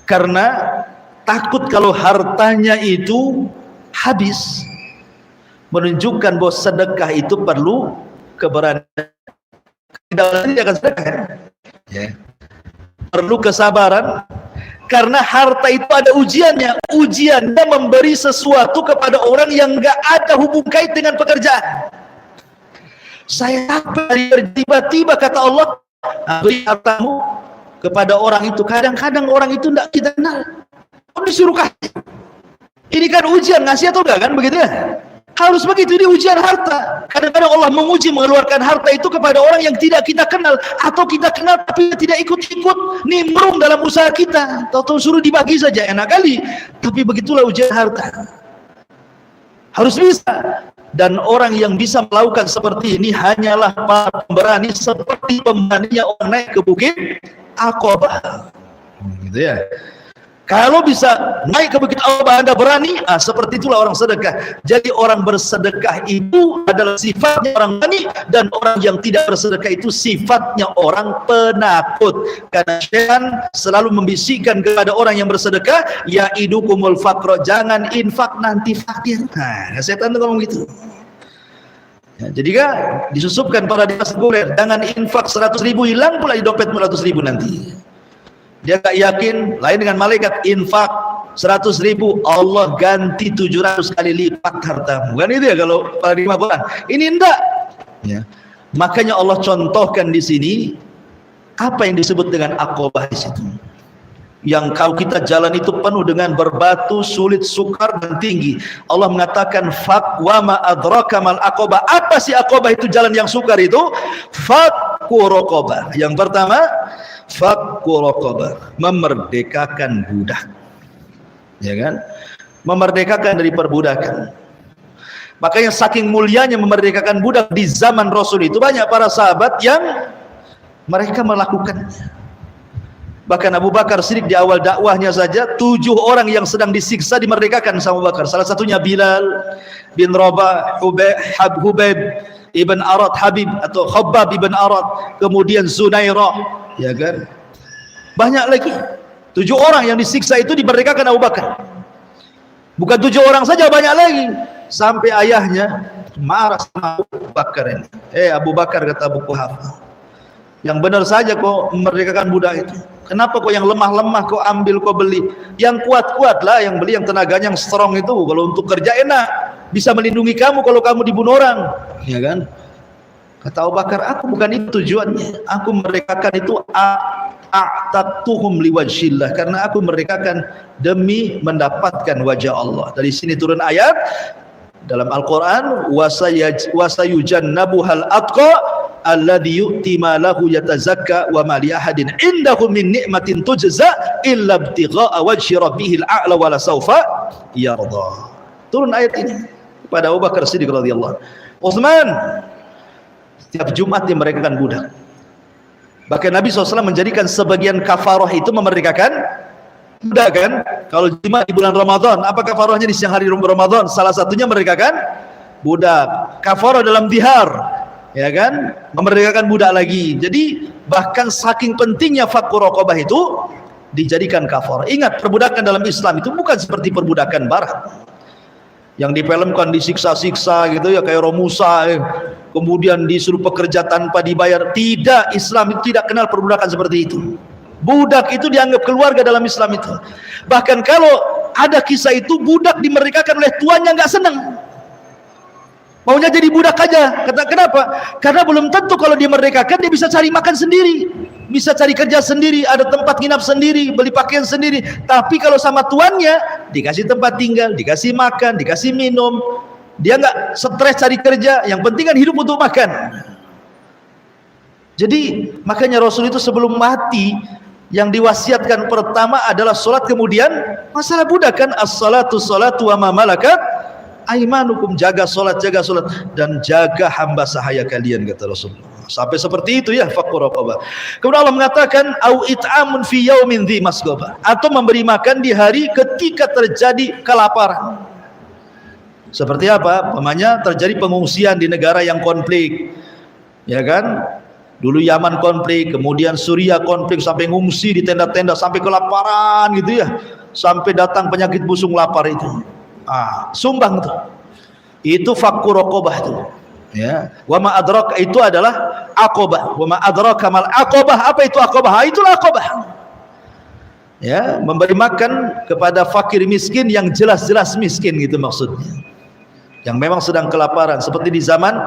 karena takut kalau hartanya itu habis, menunjukkan bahwa sedekah itu perlu keberanian. Tidak dia akan sedekah ya. Perlu kesabaran, karena harta itu ada ujiannya. Ujiannya memberi sesuatu kepada orang yang enggak ada hubung kait dengan pekerjaan. Saya tiba-tiba kata Allah, beri hartamu kepada orang itu. Kadang-kadang orang itu tidak kita kenal. disuruh kasih. Ini kan ujian, ngasih atau enggak kan begitu ya? Harus begitu, ini ujian harta. Kadang-kadang Allah menguji mengeluarkan harta itu kepada orang yang tidak kita kenal, atau kita kenal tapi tidak ikut-ikut nimbrung dalam usaha kita. Tahu-tahu suruh dibagi saja, enak kali. Tapi begitulah ujian harta. Harus bisa. Dan orang yang bisa melakukan seperti ini hanyalah para pemberani, seperti pemberaninya orang naik ke bukit Aqabah. Gitu ya. Kalau bisa naik ke bukit Aqabah Anda berani, seperti itulah orang sedekah. Jadi orang bersedekah itu adalah sifatnya orang berani, dan orang yang tidak bersedekah itu sifatnya orang penakut. Karena syaitan selalu membisikkan kepada orang yang bersedekah, ya idukumul faqra, jangan infak nanti fakir. Nah, setan itu ngomong gitu. Ya, jadi kan disusupkan pada dia sekuler, jangan infak 100.000, hilang pula di dompet 100.000 nanti. Dia tak yakin, lain dengan malaikat, infak 100.000 Allah ganti 700 kali lipat hartamu. Kan itu ya kalau paradigma Quran. Ini enggak. Ya. Makanya Allah contohkan di sini apa yang disebut dengan Aqabah di situ. Yang kalau kita jalan itu penuh dengan berbatu, sulit, sukar dan tinggi. Allah mengatakan wa ma adraka mal aqabah. Apa sih Aqabah itu, jalan yang sukar itu? Fakku raqabah. Yang pertama, fakku raqabah, memerdekakan budak. Ya kan? Memerdekakan dari perbudakan. Makanya saking mulianya memerdekakan budak di zaman Rasul itu, banyak para sahabat yang mereka melakukannya. Bahkan Abu Bakar Siddiq di awal dakwahnya saja 7 orang yang sedang disiksa dimerdekakan sama Abu Bakar. Salah satunya Bilal bin Rabah, Hubayb ibn Arad, Habib atau Khabbab ibn Arad, kemudian Zunairah, ya kan? Banyak lagi. 7 orang yang disiksa itu dimerdekakan Abu Bakar. Bukan 7 orang saja, banyak lagi. Sampai ayahnya marah sama Abu Bakar ini. Abu Bakar, kata Abu Quhafah, yang benar saja kau memerdekakan budak itu. Kenapa kau yang lemah-lemah kau ambil, kau beli? Yang kuat-kuat lah yang beli, yang tenaganya yang strong itu. Kalau untuk kerja enak, bisa melindungi kamu kalau kamu dibunuh orang, ya kan? Kata Abu Bakar, aku bukan itu tujuannya. Aku merdekakan itu a'tatuhum liwajhillah, karena aku merdekakan demi mendapatkan wajah Allah. Dari sini turun ayat dalam Al-Quran, wasayujannabuhal atqa alladhi yu'ti ma lahu yatazakka wa ma li ahadin indahu min ni'matin tujza illa ibtigha'a wajhi rabbihil a'la wa la sawfa yarda. Turun ayat ini kepada Abu Bakar Siddiq radhiyallahu. Utsman setiap Jumat dia memerdekakan budak. Bahkan Nabi SAW menjadikan sebagian kafarah itu memerdekakan budak kan. Kalau jima di bulan Ramadan, apa kafarahnya di siang hari Ramadan? Salah satunya memerdekakan budak. Kafarah dalam dihar, ya kan, memerdekakan budak lagi. Jadi bahkan saking pentingnya fakku raqabah itu dijadikan kafarah. Ingat, perbudakan dalam Islam itu bukan seperti perbudakan barat yang difilmkan, disiksa-siksa gitu ya, kayak Romusa, kemudian disuruh pekerja tanpa dibayar. Tidak, Islam itu tidak kenal perbudakan seperti itu. Budak itu dianggap keluarga dalam Islam itu. Bahkan kalau ada kisah itu, budak dimerdekakan oleh tuannya nggak senang, maunya jadi budak aja. Kata kenapa? Karena belum tentu kalau dimerdekakan dia bisa cari makan sendiri, bisa cari kerja sendiri, ada tempat nginap sendiri, beli pakaian sendiri. Tapi kalau sama tuannya, dikasih tempat tinggal, dikasih makan, dikasih minum, dia nggak stres cari kerja, yang penting kan hidup untuk makan. Jadi makanya Rasul itu sebelum mati, yang diwasiatkan pertama adalah sholat, kemudian masalah budak kan, as-salatu salatu wa ma malakat aimanukum, jaga sholat, dan jaga hamba sahaya kalian, kata Rasulullah. Sampai seperti itu ya, fakku raqabah. Kemudian Allah mengatakan au it'amun fi yaumin dzi masghaba, atau memberi makan di hari ketika terjadi kelaparan. Seperti apa? Pamannya terjadi pengungsian di negara yang konflik, ya kan? Dulu Yaman konflik, kemudian Suriah konflik, sampai ngungsi di tenda-tenda, sampai kelaparan gitu ya, sampai datang penyakit busung lapar itu. Sumbang tuh. Itu fakku raqabah tuh. Ya, wa ma adrak, itu adalah aqabah. Wa ma adraka mal aqabah. Apa itu aqabah? Itulah aqabah. Ya, memberi makan kepada fakir miskin yang jelas-jelas miskin gitu maksudnya. Yang memang sedang kelaparan, seperti di zaman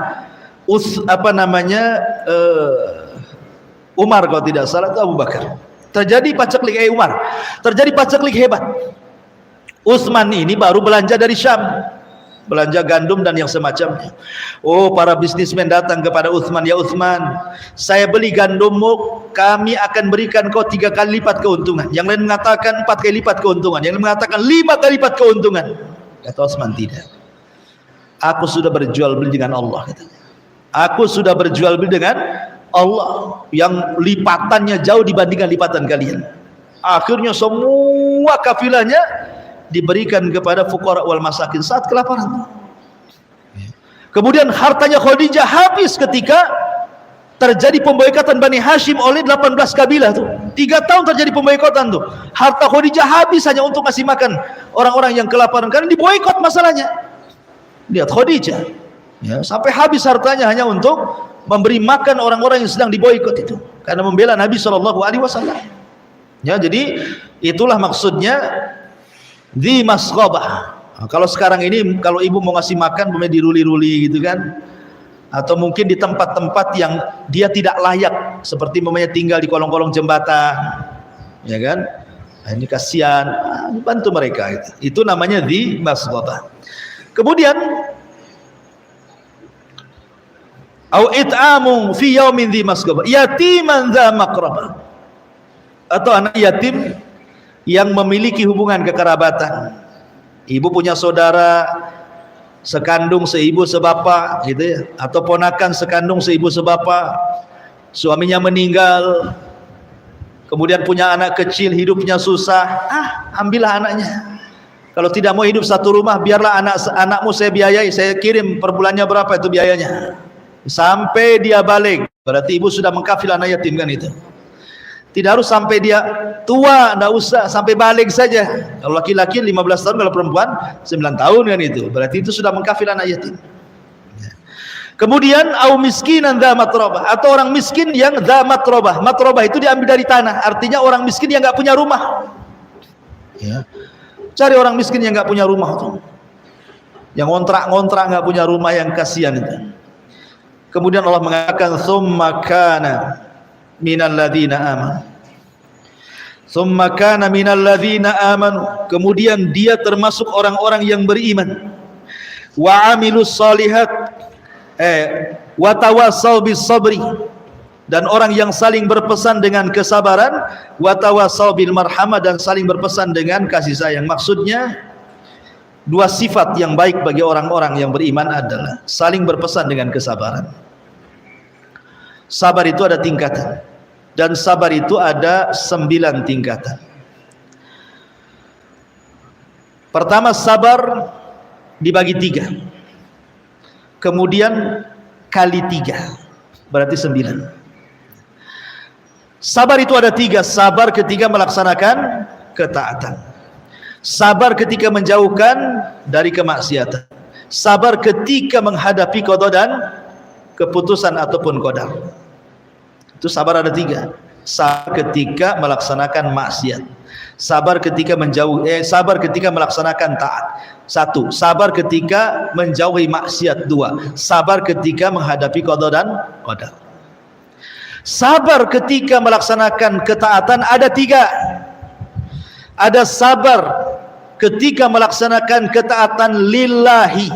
Umar kalau tidak salah, itu Abu Bakar. Terjadi paceklik Umar. Terjadi paceklik hebat. Utsman ini baru belanja dari Syam, belanja gandum dan yang semacamnya. Oh, para bisnismen datang kepada Utsman, ya Utsman, saya beli gandummu, kami akan berikan kau 3 kali lipat keuntungan. Yang lain mengatakan 4 kali lipat keuntungan, yang lain mengatakan 5 kali lipat keuntungan. Kata Utsman, tidak. Aku sudah berjual beli dengan Allah, katanya. Aku sudah berjual beli dengan Allah yang lipatannya jauh dibandingkan lipatan kalian. Akhirnya semua kafilahnya diberikan kepada fuqara wal masakin saat kelaparan. Kemudian hartanya Khadijah habis ketika terjadi pemboikotan Bani Hashim oleh 18 kabilah tuh. 3 tahun terjadi pemboikotan tuh. Harta Khadijah habis hanya untuk ngasih makan orang-orang yang kelaparan karena diboikot masalahnya. Lihat Khadijah, ya, sampai habis hartanya hanya untuk memberi makan orang-orang yang sedang diboikot itu karena membela Nabi SAW. Ya, jadi itulah maksudnya di masghabah. Nah, kalau sekarang ini kalau ibu mau ngasih makan boleh diruli-ruli gitu kan, atau mungkin di tempat-tempat yang dia tidak layak, seperti mamanya tinggal di kolong-kolong jembatan, ya kan. Nah, ini kasihan, bantu mereka gitu. Itu namanya di masghabah. Kemudian au it'amu fi yaumin dhi masghabah yatiman dha maqrabah, atau anak yatim yang memiliki hubungan kekerabatan. Ibu punya saudara sekandung seibu sebapak gitu ya, atau ponakan sekandung seibu sebapak, suaminya meninggal, kemudian punya anak kecil, hidupnya susah, ambillah anaknya. Kalau tidak mau hidup satu rumah, biarlah anakmu saya biayai, saya kirim per bulannya berapa itu biayanya, sampai dia balik. Berarti ibu sudah mengkafil anak yatim kan itu. Tidak harus sampai dia tua, tidak usah, sampai balik saja. Kalau laki-laki 15 tahun, kalau perempuan 9 tahun kan itu. Berarti itu sudah mengkafil anak yatim. Kemudian au miskinan dza matrabah, atau orang miskin yang dza matrabah. Matrabah itu diambil dari tanah, artinya orang miskin yang enggak punya rumah. Ya. Cari orang miskin yang enggak punya rumah tuh. Yang ngontrak-ngontrak enggak punya rumah, yang kasihan itu. Kemudian Allah mengatakan tsumma kana minal ladzina amanu. Tsumma kana minal ladzina amanu, kemudian dia termasuk orang-orang yang beriman. Wa amilus shalihat wa tawassau bis sabri, dan orang yang saling berpesan dengan kesabaran, wa tawassau bil marhamah, dan saling berpesan dengan kasih sayang. Maksudnya dua sifat yang baik bagi orang-orang yang beriman adalah saling berpesan dengan kesabaran. Sabar itu ada tingkatan, dan sabar itu ada 9 tingkatan. Pertama, sabar dibagi 3, kemudian kali 3, berarti 9. Sabar itu ada 3. Sabar ketika melaksanakan ketaatan, sabar ketika menjauhkan dari kemaksiatan, sabar ketika menghadapi qada dan keputusan ataupun qadar. Itu sabar ada 3. Sabar ketika melaksanakan maksiat, sabar ketika sabar ketika melaksanakan taat. 1. Sabar ketika menjauhi maksiat. 2. Sabar ketika menghadapi qada dan qadar. Sabar ketika melaksanakan ketaatan ada 3. Ada sabar ketika melaksanakan ketaatan lillahi,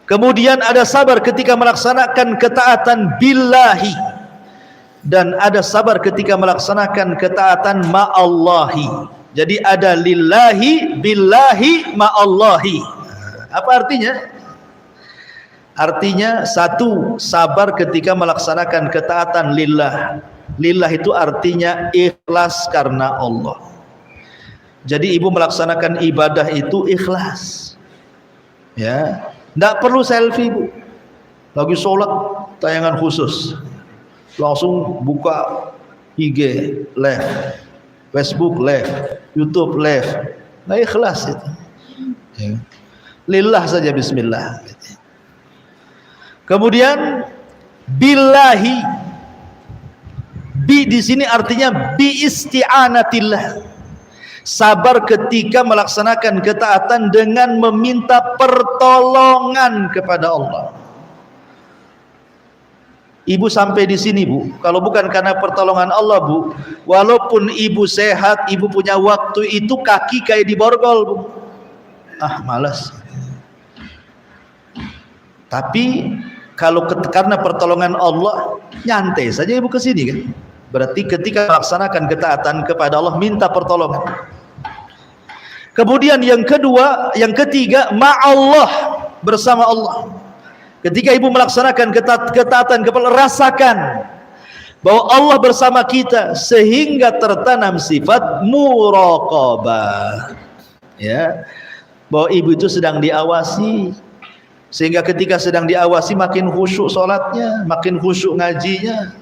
kemudian ada sabar ketika melaksanakan ketaatan billahi, dan ada sabar ketika melaksanakan ketaatan ma'allahi. Jadi ada lillahi, billahi, ma'allahi. Apa artinya? Artinya 1, sabar ketika melaksanakan ketaatan lillah. Lillah itu artinya ikhlas karena Allah. Jadi ibu melaksanakan ibadah itu ikhlas. Ya, tidak perlu selfie bu. Lagi sholat tayangan khusus, langsung buka IG live, Facebook live, YouTube live. Nah, ikhlas itu. Ya. Lillah saja, bismillah. Kemudian billahi, bi di sini artinya bi isti'anatillah. Sabar ketika melaksanakan ketaatan dengan meminta pertolongan kepada Allah. Ibu sampai di sini, Bu, kalau bukan karena pertolongan Allah, Bu, walaupun ibu sehat, ibu punya waktu, itu kaki kayak diborgol, Bu. Ah, malas. Tapi kalau karena pertolongan Allah, nyantai saja ibu ke sini kan. Berarti ketika melaksanakan ketaatan kepada Allah, minta pertolongan. Kemudian yang kedua, yang ketiga, ma'allah, bersama Allah. Ketika ibu melaksanakan ketaatan kepada Allah, rasakan bahwa Allah bersama kita sehingga tertanam sifat muraqabah. Ya, bahwa ibu itu sedang diawasi, sehingga ketika sedang diawasi makin khusyuk sholatnya, makin khusyuk ngajinya,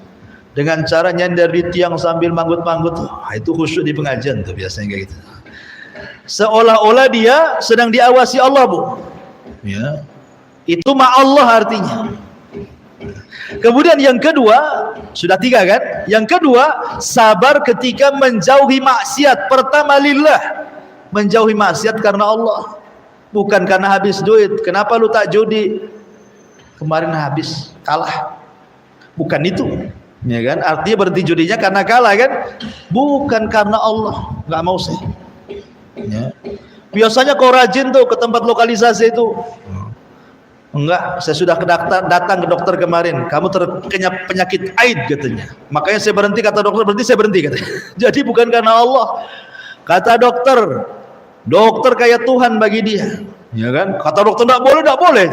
dengan cara nyender di tiang sambil manggut-manggut. Itu khusyuk di pengajian tuh biasanya kayak gitu. Seolah-olah dia sedang diawasi Allah, Bu. Ya. Itu ma'allah artinya. Kemudian yang kedua, sudah 3 kan? Yang kedua, sabar ketika menjauhi maksiat. Pertama lillah, menjauhi maksiat karena Allah, bukan karena habis duit. Kenapa lu tak judi? Kemarin habis, kalah. Bukan itu, ya kan? Artinya berhenti judinya karena kalah kan? Bukan karena Allah, nggak mau saya. Ya. Biasanya kau rajin tuh ke tempat lokalisasi itu. Enggak, saya sudah datang ke dokter kemarin. Kamu terkena penyakit AIDS katanya. Makanya saya berhenti, kata dokter, berhenti saya berhenti katanya. Jadi bukan karena Allah. Kata dokter, dokter kayak Tuhan bagi dia. Ya kan? Kata dokter enggak boleh.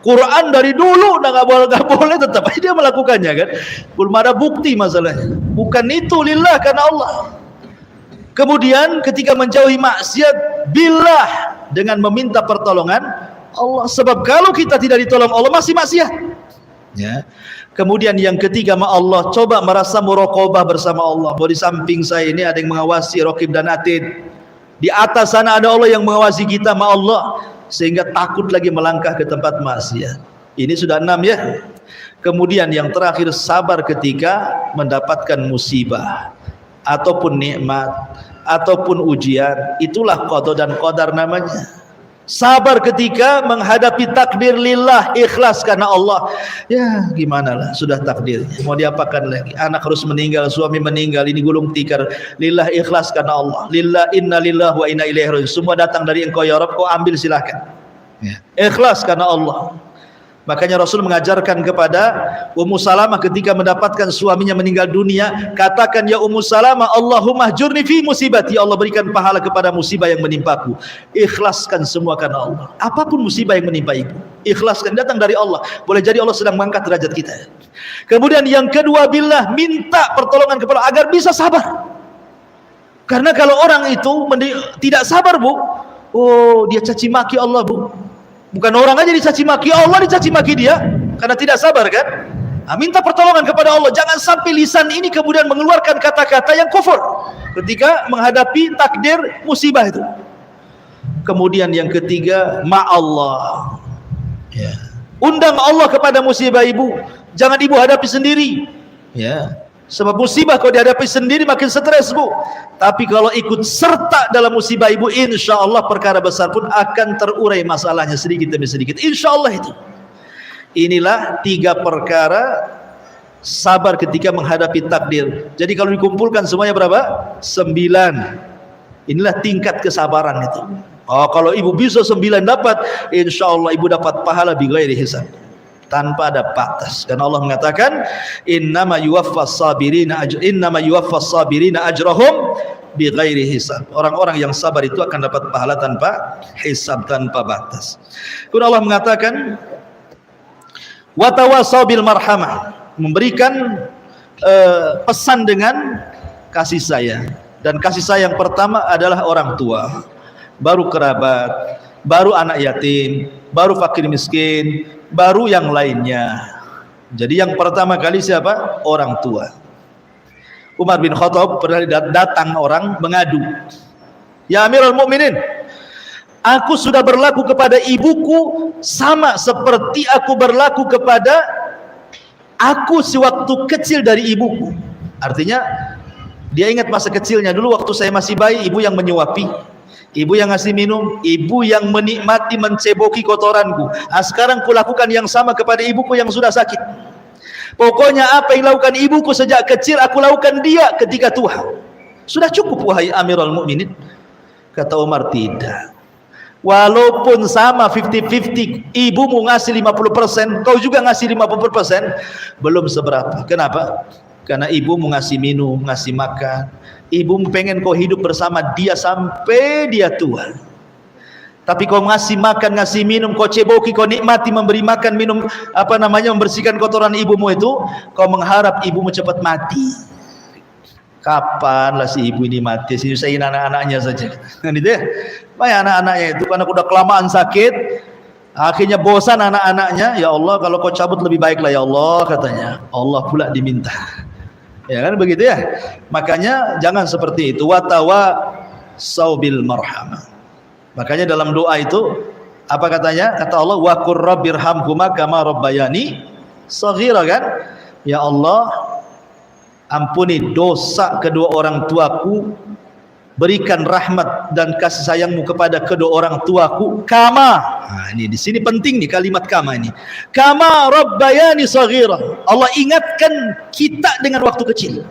Quran dari dulu enggak boleh tetap aja dia melakukannya kan. Belum ada bukti masalahnya. Bukan itu lillah, karena Allah. Kemudian ketika menjauhi maksiat, billah, dengan meminta pertolongan Allah, sebab kalau kita tidak ditolong Allah masih maksiat. Ya. Kemudian yang ketiga, ma Allah, coba merasa muraqabah bersama Allah. Bahwa di samping saya ini ada yang mengawasi, raqib dan atid. Di atas sana ada Allah yang mengawasi kita, ma Allah, sehingga takut lagi melangkah ke tempat maksiat. Ini sudah 6 ya. Kemudian yang terakhir, sabar ketika mendapatkan musibah ataupun nikmat ataupun ujian. Itulah qada dan qadar namanya. Sabar ketika menghadapi takdir lillah, ikhlas karena Allah. Ya gimana lah, sudah takdirnya, mau diapakan lagi. Anak harus meninggal, suami meninggal, ini gulung tikar. Lillah, ikhlas karena Allah. Lillah, inna lillah wa inna ilaihi raji'un. Semua datang dari Engkau ya Rabb, kau ambil silahkan. Ya. Ikhlas karena Allah. Makanya Rasul mengajarkan kepada Ummu Salamah ketika mendapatkan suaminya meninggal dunia, katakan, ya Ummu Salamah, Allahumma jurni fi musibati, Allah berikan pahala kepada musibah yang menimpaku. Ikhlaskan semua karena Allah. Apapun musibah yang menimpa ibu, ikhlaskan, datang dari Allah. Boleh jadi Allah sedang mengangkat derajat kita. Kemudian yang kedua, billah, minta pertolongan kepada Allah agar bisa sabar. Karena kalau orang itu tidak sabar, Bu, oh dia caci maki Allah, Bu. Bukan orang aja dicaci maki, Allah dicaci maki dia karena tidak sabar kan? Nah, minta pertolongan kepada Allah. Jangan sampai lisan ini kemudian mengeluarkan kata-kata yang kufur ketika menghadapi takdir musibah itu. Kemudian yang ketiga, ma'allah. Ya. Undang Allah kepada musibah ibu. Jangan ibu hadapi sendiri. Ya. Sebab musibah kalau dihadapi sendiri makin stres, Bu. Tapi kalau ikut serta dalam musibah ibu, insya Allah perkara besar pun akan terurai masalahnya sedikit demi sedikit. Insya Allah itu. Inilah 3 perkara sabar ketika menghadapi takdir. Jadi kalau dikumpulkan semuanya berapa? 9. Inilah tingkat kesabaran itu. Oh, kalau ibu bisa 9 dapat, insya Allah ibu dapat pahala bighairi hisab, tanpa ada batas. Karena Allah mengatakan, innama yuwaffas sabirina ajrahum bighairi hisab. Orang-orang yang sabar itu akan dapat pahala tanpa hisab, tanpa batas. Kemudian Allah mengatakan, wa tawassaw bil marhamah, memberikan pesan dengan kasih sayang. Dan kasih sayang pertama adalah orang tua, baru kerabat, baru anak yatim, baru fakir miskin, baru yang lainnya. Jadi yang pertama kali siapa? Orang tua. Umar bin Khattab pernah datang orang mengadu, ya Amirul Mukminin, aku sudah berlaku kepada ibuku sama seperti aku berlaku kepada aku sewaktu kecil dari ibuku. Artinya dia ingat masa kecilnya, dulu waktu saya masih bayi, ibu yang menyuapi, ibu yang ngasih minum, ibu yang menikmati menceboki kotoranku. Sekarang kulakukan yang sama kepada ibuku yang sudah sakit. Pokoknya apa yang lakukan ibuku sejak kecil, aku lakukan dia ketika tua. Sudah cukup wahai Amirul Mukminin. Kata Umar, tidak. Walaupun sama 50-50, ibumu ngasih 50%, kau juga ngasih 50%, belum seberapa. Kenapa? Karena ibumu ngasih minum, ngasih makan. Ibumu pengen kau hidup bersama dia sampai dia tua. Tapi kau ngasih makan, ngasih minum, kau ceboki, kau nikmati memberi makan, minum, membersihkan kotoran ibumu itu, kau mengharap ibumu cepat mati. Kapanlah si ibu ini mati, si nyusahin anak-anaknya saja. Kan itu ya. Banyak anak-anaknya itu karena udah kelamaan sakit, akhirnya bosan anak-anaknya. Ya Allah, kalau kau cabut lebih baik lah ya Allah, katanya. Allah pula diminta. Ya kan begitu ya. Makanya jangan seperti itu. Watawa saubil marhamah. Makanya dalam doa itu apa katanya? Kata Allah, wa qur rabbirhamhuma kama rabbayani shaghira, kan? Ya Allah, ampuni dosa kedua orang tuaku, berikan rahmat dan kasih sayangmu kepada kedua orang tuaku kama. Nah, ini di sini penting nih kalimat kama ini. Kama rabbayani shaghira. Allah ingatkan kita dengan waktu kecil.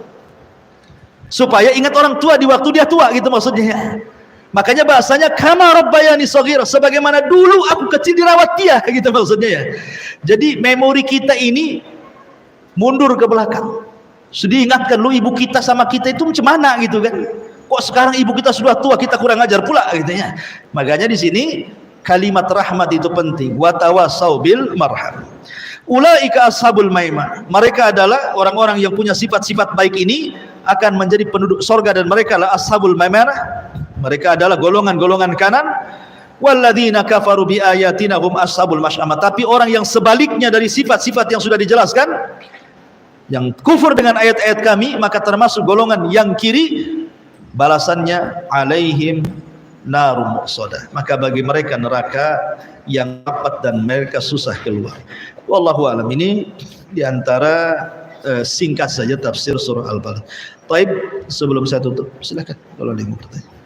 Supaya ingat orang tua di waktu dia tua, gitu maksudnya. Makanya bahasanya kama rabbayani shaghira, sebagaimana dulu aku kecil dirawat dia, gitu maksudnya ya. Jadi memori kita ini mundur ke belakang. Sudah ingatkan lu ibu kita sama kita itu macam mana gitu kan? Kok sekarang ibu kita sudah tua, kita kurang ajar pula gitu ya. Makanya di sini kalimat rahmat itu penting. Wa tawasau bil marham. Ulaika ashabul maimah. Mereka adalah orang-orang yang punya sifat-sifat baik ini akan menjadi penduduk surga, dan mereka adalah ashabul maimanah. Mereka adalah golongan-golongan kanan. Walladzina kafaru bi ayatina hum ashabul masy'amah. Tapi orang yang sebaliknya dari sifat-sifat yang sudah dijelaskan, yang kufur dengan ayat-ayat kami, maka termasuk golongan yang kiri, balasannya alaihim narum muqsadah. Maka bagi mereka neraka yang rapat dan mereka susah keluar. Wallahu alam. Ini diantara singkat saja tafsir surah Al-Balad. Baik, sebelum saya tutup, silakan kalau ada yang mau bertanya.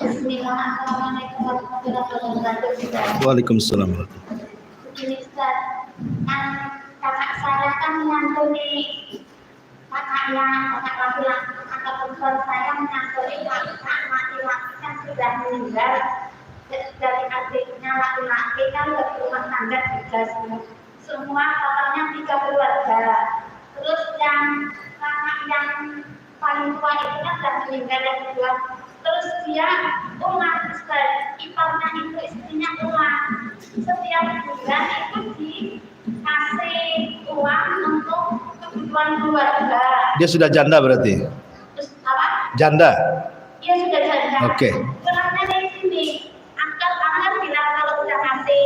Bismillahirrahmanirrahim. Waalaikumsalam. Begini Ustaz, kakak saya kan menyantuni kakak laki-laki atau perempuan saya menyantuni kakak laki-laki kan sudah meninggal, dari adiknya laki-laki kan berumah tangga juga semua totalnya 3 keluarga. Terus yang kakak yang paling tua itu kan sudah meninggal yang kedua. Terus dia umat Ustaz, iparnya itu istrinya umat. Setiap bulan itu dikasih uang untuk kebutuhan keluarga. Dia sudah janda berarti? Terus apa? Janda? Iya sudah janda. Oke. Karena dari sini, angkat bilang kalau udah ngasih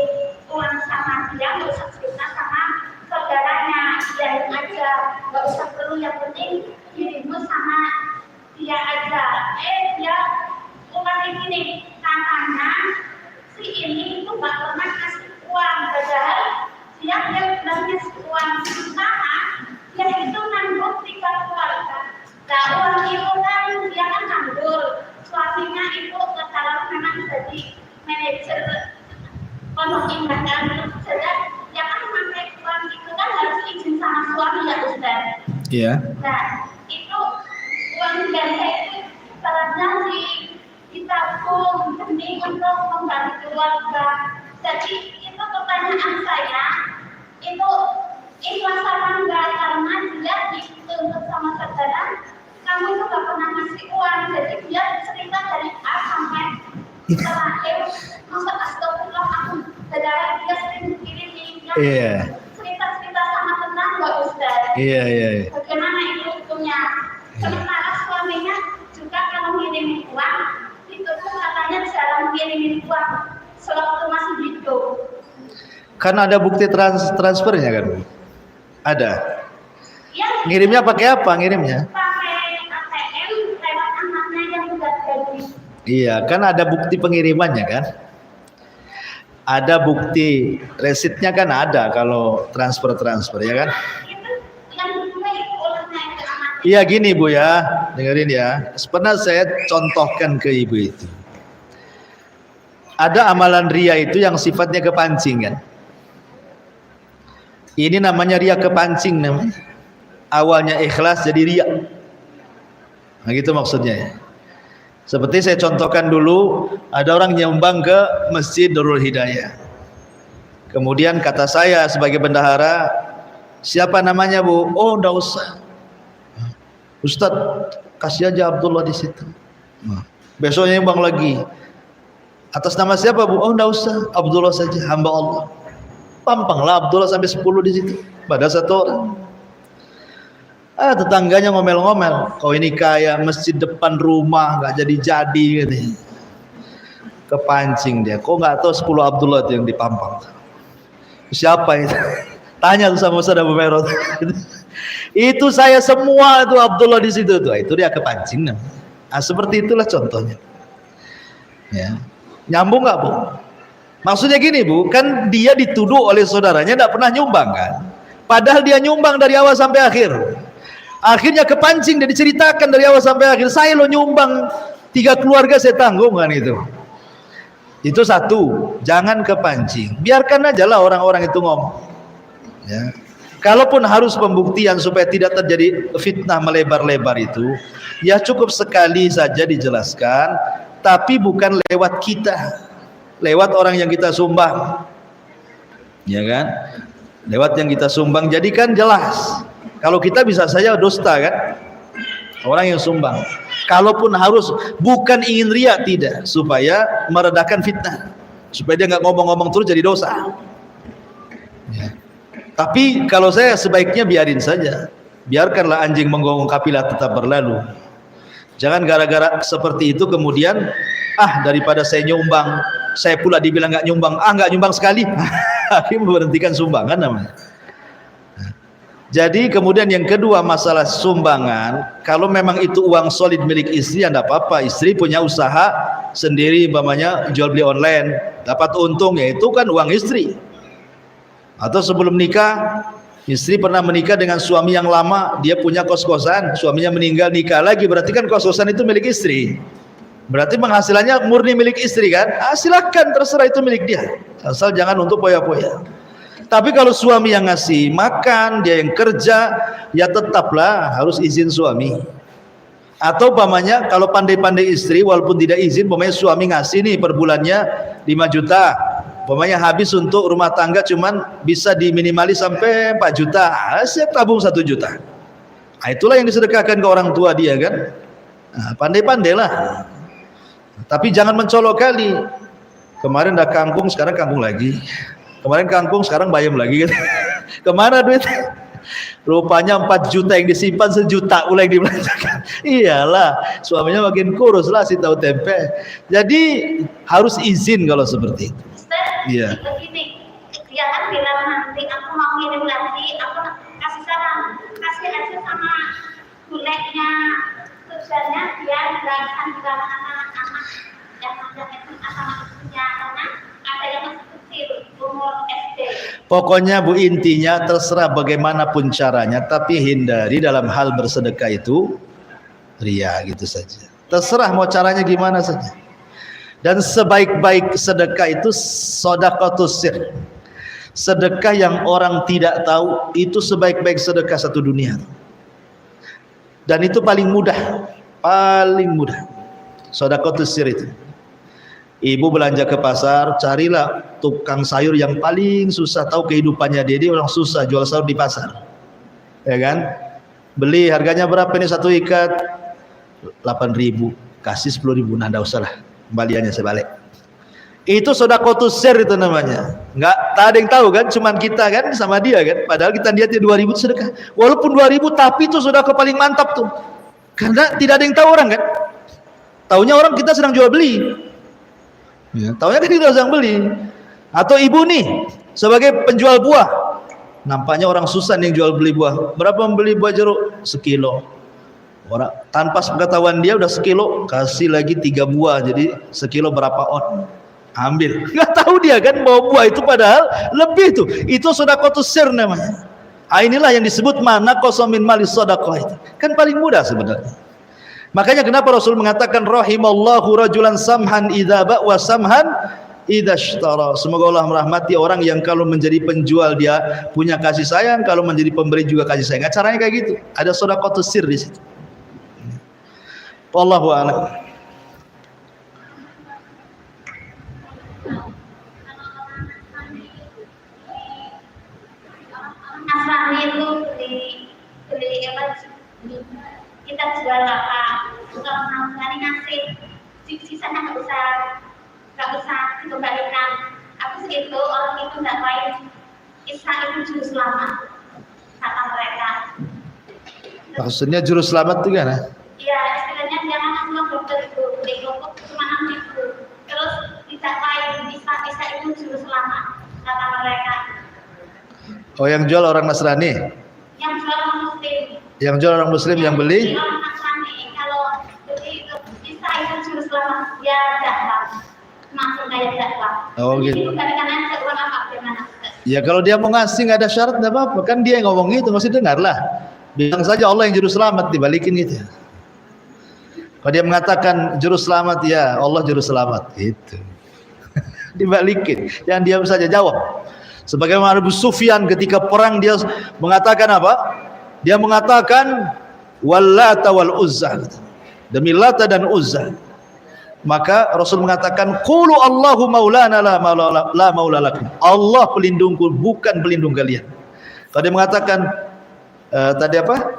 uang sama dia, nggak usah cerita sama saudaranya, biarin aja, nggak usah perlu, yang penting dirimu sama dia aja. Dia umat ini katanya si ini itu nggak pernah kasih uang, padahal dia bilangnya uang sama dia itu nanggung 3 keluarga. Nah uang itu kan dia kan nganggur, suaminya itu kalau memang jadi manajer pondok indah dan saja dia kan memakai uang itu kan harus izin sama suami ya Ustaz. Iya. Nah itu uang ganda itu ibaratnya ditabung demi untuk membantu keluarga. Jadi itu pertanyaan saya, itu ikhlas apa enggak? Karena dia dituntut sama saudara, kamu itu gak pernah ngasih uang, jadi dia cerita dari A sampai terakhir. Masa astagfirullah, aku saudara dia sering kirim cerita-cerita sama teman gak Ustaz? Iya. Bagaimana itu hukumnya? Sementara suaminya juga kalau ngirim Kan ada bukti transfernya kan? Ada. Ya, Ngirimnya pakai apa ngirimnya? pakai ATM lewat anaknya yang sudah jadi. Iya, kan ada bukti pengirimannya kan? Ada bukti resitnya kan ada kalau transfer ya kan? Itu yang kedua olehnya ke anaknya. Iya gini Bu ya, dengerin ya. Pernah saya contohkan ke ibu itu. Ada amalan ria itu yang sifatnya kepancing kan? Ini namanya ria kepancing namanya. Awalnya ikhlas jadi ria. Nah gitu maksudnya ya. Seperti saya contohkan dulu, ada orang nyumbang ke Masjid Darul Hidayah. Kemudian kata saya sebagai bendahara, siapa namanya Bu? Oh, enggak usah. Ustadz, kasih aja Abdullah di situ. Besoknya nyumbang lagi. Atas nama siapa Bu? Oh, enggak usah. Abdullah saja, hamba Allah. Pampanglah Abdullah sampai 10 di situ. Pada satu orang. Tetangganya ngomel-ngomel, kau ini kaya masjid depan rumah nggak jadi gitu. Kepancing dia, kok nggak tahu 10 Abdullah itu yang dipampang. Siapa itu? Tanya tuh sama Ustaz Abu Merot. Itu saya semua itu Abdullah di situ tuh. Itu dia kepancing. Nah, seperti itulah contohnya. Ya. Nyambung nggak Bu? Maksudnya gini Bu, kan dia dituduh oleh saudaranya nggak pernah nyumbang kan? Padahal dia nyumbang dari awal sampai akhir. Akhirnya kepancing dan diceritakan dari awal sampai akhir. Saya lo nyumbang 3 keluarga saya tanggung kan itu. Itu satu, jangan kepancing. Biarkan aja lah orang-orang itu ngomong. Ya. Kalaupun harus pembuktian supaya tidak terjadi fitnah melebar-lebar itu, ya cukup sekali saja dijelaskan, tapi bukan lewat kita, lewat orang yang kita sumbang. Ya kan? Lewat yang kita sumbang, jadikan jelas. Kalau kita bisa saja dusta kan, orang yang sumbang. Kalaupun harus, bukan ingin ria, tidak, supaya meredakan fitnah, supaya dia nggak ngomong-ngomong terus jadi dosa. Ya. Tapi kalau saya sebaiknya biarin saja, biarkanlah anjing menggonggong kapilah tetap berlalu. Jangan gara-gara seperti itu kemudian daripada saya nyumbang, saya pula dibilang nggak nyumbang, nggak nyumbang sekali, akhirnya memberhentikan sumbangan namanya. Jadi kemudian yang kedua masalah sumbangan, kalau memang itu uang solid milik istri, ya tidak apa-apa. Istri punya usaha sendiri, umpamanya jual beli online, dapat untung, ya itu kan uang istri. Atau sebelum nikah, istri pernah menikah dengan suami yang lama, dia punya kos-kosan, suaminya meninggal, nikah lagi, berarti kan kos-kosan itu milik istri. Berarti penghasilannya murni milik istri kan? Silakan, terserah, itu milik dia. Asal jangan untuk poya-poya. Tapi kalau suami yang ngasih makan, dia yang kerja, ya tetaplah harus izin suami. Atau umpamanya kalau pandai-pandai istri, walaupun tidak izin, umpamanya suami ngasih nih per bulannya 5 juta, umpamanya habis untuk rumah tangga cuman bisa diminimalis sampai 4 juta, siap tabung 1 juta. Itulah yang disedekahkan ke orang tua dia kan. Pandai-pandailah. Tapi jangan mencolok kali. Kemarin udah kangkung, sekarang kangkung lagi. Kemarin kangkung, sekarang bayam lagi. Kemana duit? Rupanya 4 juta yang disimpan, 1 juta pula yang dibelanjakan. Iyalah, suaminya makin kurus lah si tahu tempe. Jadi harus izin kalau seperti itu. Iya. Begini, jangan bilang nanti aku mau ngirim lagi, aku kasih saran, kasih aja sama buleknya, tujuannya biar nggak juga anak-anak yang ada SMA sama ibunya, karena ada yang masih kecil, umur SD. Pokoknya Bu, intinya terserah bagaimanapun caranya, tapi hindari dalam hal bersedekah itu ria, gitu saja. Terserah mau caranya gimana saja. Dan sebaik-baik sedekah itu sedekatus sir. Sedekah yang orang tidak tahu itu sebaik-baik sedekah satu dunia. Dan itu paling mudah, paling mudah. Sedekatus sir itu. Ibu belanja ke pasar, carilah tukang sayur yang paling susah, tahu kehidupannya dia orang susah jual sayur di pasar, ya kan? Beli harganya berapa ini satu ikat? 8.000, kasih 10.000, nah enggak usah lah, kembaliannya saya balik. Itu sedekatus sir itu namanya. Enggak ada yang tahu kan, cuman kita kan sama dia kan. Padahal kita lihatnya 2.000 itu sedekah. Walaupun 2.000 tapi itu sedekah paling mantap tuh. Karena tidak ada yang tahu orang kan. Taunya orang kita sedang jual beli. Ya, taunya kan kita sedang beli. Atau ibu nih sebagai penjual buah. Nampaknya orang susah nih jual beli buah. Berapa membeli buah jeruk? Sekilo. Orang tanpa pengetahuan dia udah sekilo, kasih lagi 3 buah, jadi sekilo berapa on? Ambil. Nggak tahu dia kan bawa buah itu padahal lebih tuh. Itu sedaqatus sir namanya. Inilah yang disebut mana qasamin mali sedaqah itu. Kan paling mudah sebenarnya. Makanya kenapa Rasul mengatakan rahimallahu rajulan samhan idza ba' wa samhan idashtara. Semoga Allah merahmati orang yang kalau menjadi penjual dia punya kasih sayang, kalau menjadi pemberi juga kasih sayang. Caranya kayak gitu. Ada sedaqatus sir di situ. Wallahu a'lam. Nasrani itu beli apa? Kita jual apa? Kalau Nasrani ngasih sisanya nggak usah dikembalikan. Habis itu orang itu nggak lain Isa itu juru selamat kata mereka. Maksudnya juru selamat itu kan? Iya, istilahnya jangan sama dokter itu beli kelompok cuma 6.000. Terus tidak lain Isa itu juru selamat kata mereka. Oh, yang jual orang Nasrani? Yang jual orang Muslim. Yang jual orang Muslim, yang beli? Orang Nasrani. Kalau beli itu Isa itu juru selamat, ya dakwah. Maksud kayak dakwah. Oh gitu. Dibalikan aja uang apa gimana? Ya kalau dia mau ngasih nggak ada syarat nggak apa-apa, kan dia yang ngomong gitu, masih dengarlah. Bilang saja Allah yang juru selamat, dibalikin gitu. Kalau dia mengatakan juru selamat, ya Allah juru selamat, gitu. Dibalikin, jangan diam saja, jawab. Sebagaimana Abu Sufyan ketika perang dia mengatakan apa? Dia mengatakan Wallata wal Uzza, demi Lata dan Uzza. Maka Rasul mengatakan qulu Allahu maulana la maula lakum. Allah pelindungku, bukan pelindung kalian. Kalau dia mengatakan tadi apa?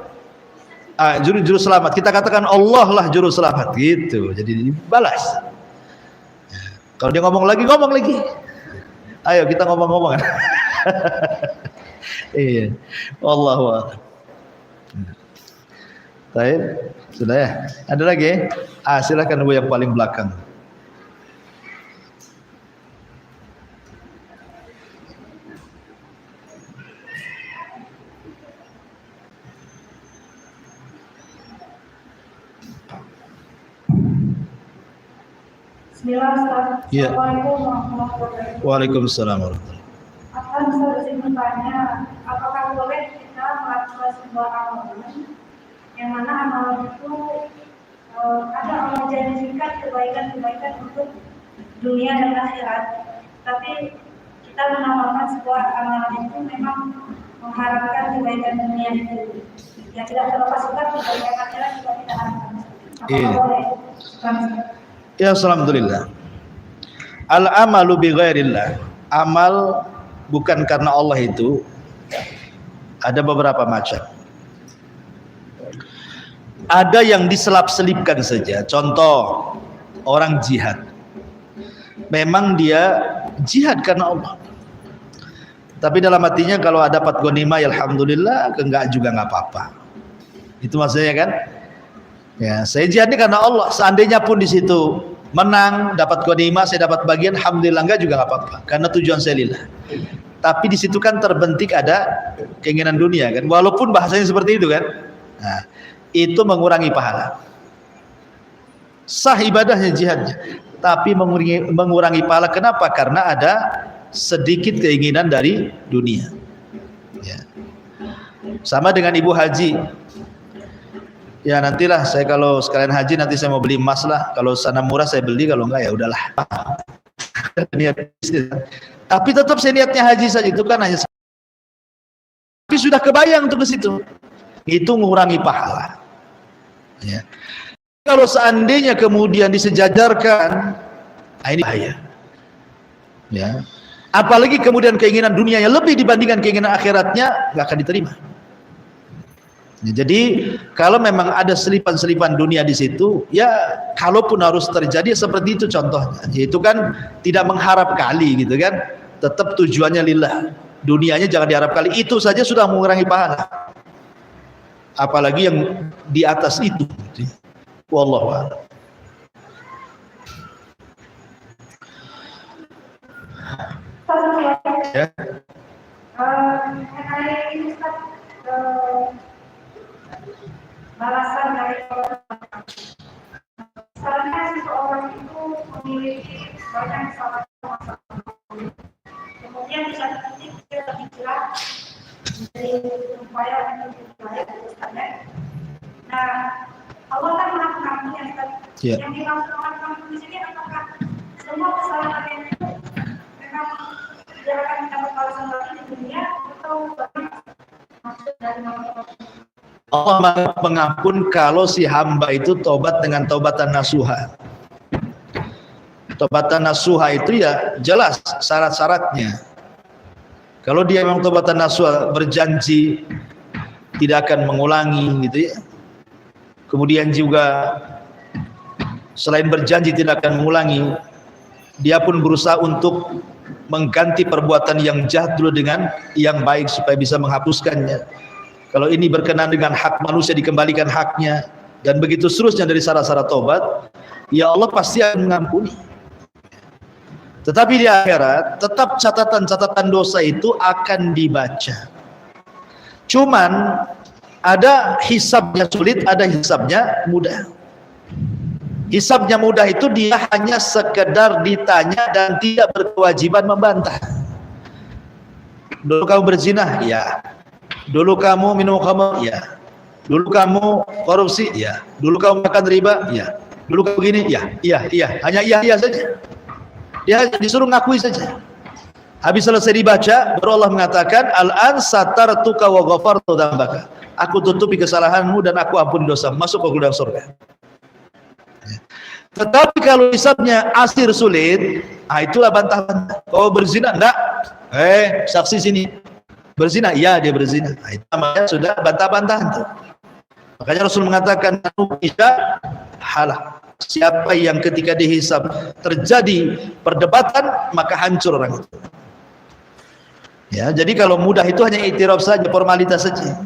Juru selamat. Kita katakan Allah lah juru selamat, gitu. Jadi dibalas. Kalau dia ngomong lagi. Ayo kita ngomong-ngomong. Iya. Wallahu a'lam. Baik, sudah ya. Ada lagi? Silakan Bu yang paling belakang. Bismillah, Ustaz. Ya. Assalamualaikum warahmatullahi wabarakatuh. Waalaikumsalam warahmatullahi. Apa Ustaz izin bertanya, apakah boleh kita melakukan sebuah amalan yang mana amalan itu ada Allah janjikan kebaikan-kebaikan untuk dunia dan akhirat, tapi kita mengamalkan sebuah amalan itu memang mengharapkan kebaikan dunia itu, yang tidak terlepas juga kebaikan akhirat juga kita harapkan. Apakah boleh? Ya, alhamdulillah. Al-amalu bi ghairillah. Amal bukan karena Allah itu ada beberapa macam. Ada yang diselap-selipkan saja. Contoh, orang jihad. Memang dia jihad karena Allah. Tapi dalam hatinya kalau ada dapat ghanimah, ya alhamdulillah, enggak juga enggak apa-apa. Itu maksudnya kan? Ya, saya jihad ini karena Allah. Seandainya pun di situ menang, dapat ghanimah, saya dapat bagian, alhamdulillah, enggak juga enggak apa-apa. Karena tujuan saya lillah. Tapi di situ kan terbentik ada keinginan dunia kan. Walaupun bahasanya seperti itu kan. Nah, itu mengurangi pahala. Sah ibadahnya jihadnya, tapi mengurangi pahala. Kenapa? Karena ada sedikit keinginan dari dunia. Ya. Sama dengan ibu haji. Ya nantilah saya kalau sekalian haji nanti saya mau beli emas lah. Kalau sana murah saya beli, kalau enggak ya udahlah. Niat bisnis. Tapi tetap saya niatnya haji saja, itu kan hanya. Tapi sudah kebayang untuk ke situ. Itu mengurangi pahala. Ya. Kalau seandainya kemudian disejajarkan, ini bahaya. Ya. Apalagi kemudian keinginan dunianya lebih dibandingkan keinginan akhiratnya, nggak akan diterima. Ya, jadi kalau memang ada selipan-selipan dunia di situ, ya kalaupun harus terjadi seperti itu contohnya, yaitu kan tidak mengharap kali gitu kan, tetap tujuannya lillah, dunianya jangan diharap kali, itu saja sudah mengurangi pahala. Apalagi yang di atas itu. Wallahu a'lam. Ya. Mengenai ini Ustaz, balasan dari orang. Misalnya seseorang itu memiliki banyak masalah, kemudian di satu titik dia terhijrah dari upaya untuk berjaya Ustaz. Nah, Allah kan maha pengampun ya Ustaz. Ya. Yang dimaksud maha pengampun di sini apakah semua kesalahan yang itu memang dia akan mendapat balasan lagi di dunia atau bagaimana maksud dari maha pengampun? Allah maha pengampun kalau si hamba itu tobat dengan taubatan nasuha. Taubatan nasuha itu ya jelas syarat-syaratnya. Kalau dia memang taubatan nasuha, berjanji tidak akan mengulangi gitu ya. Kemudian juga selain berjanji tidak akan mengulangi, dia pun berusaha untuk mengganti perbuatan yang jahat dulu dengan yang baik supaya bisa menghapuskannya. Kalau ini berkenaan dengan hak manusia, dikembalikan haknya, dan begitu seterusnya dari syarat-syarat taubat, ya Allah pasti akan mengampuni. Tetapi di akhirat tetap catatan-catatan dosa itu akan dibaca. Cuman ada hisabnya sulit, ada hisabnya mudah. Hisabnya mudah itu dia hanya sekedar ditanya dan tidak berkewajiban membantah. Dulu kamu berzina? Ya. Dulu kamu minum khamr? Ya. Dulu kamu korupsi? Ya. Dulu kamu makan riba? Ya. Dulu kamu gini? Ya. Iya, iya. Hanya iya saja. Dia disuruh ngakui saja. Habis selesai dibaca, baru Allah mengatakan, Al-an satartuka wa ghafartu dzambaka. Aku tutupi kesalahanmu dan aku ampuni dosa. Masuk ke gudang surga. Tetapi kalau hisabnya asir sulit, itulah bantah-bantah. Kau berzina? Enggak. Saksi sini. Berzina? Iya, dia berzina. Itu namanya sudah bantah-bantahan tuh. Makanya Rasul mengatakan, halah. Siapa yang ketika dihisab terjadi perdebatan, maka hancur orang itu. Ya, jadi kalau mudah itu hanya iktiraf saja, formalitas saja.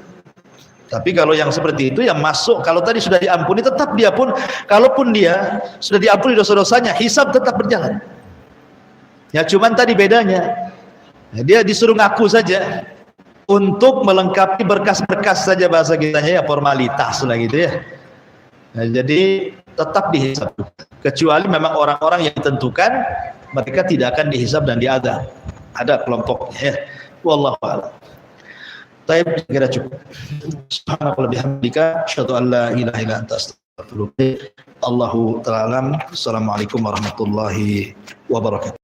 Tapi kalau yang seperti itu yang masuk, kalau tadi sudah diampuni, tetap dia pun, kalaupun dia sudah diampuni dosa-dosanya, hisab tetap berjalan. Ya cuman tadi bedanya, ya, dia disuruh ngaku saja untuk melengkapi berkas-berkas saja, bahasa kitanya ya formalitas lah gitu ya. Nah, jadi tetap dihisab, kecuali memang orang-orang yang ditentukan mereka tidak akan dihisab dan diadab. Ada kelompoknya ya. Wallahu a'lam. Baik, kira cukup. Subhanallah bihamdika, asyhadu an la ilaha illa anta astaghfiruka wa atubu ilaik. Allahu ta'ala alam. Assalamualaikum warahmatullahi wabarakatuh.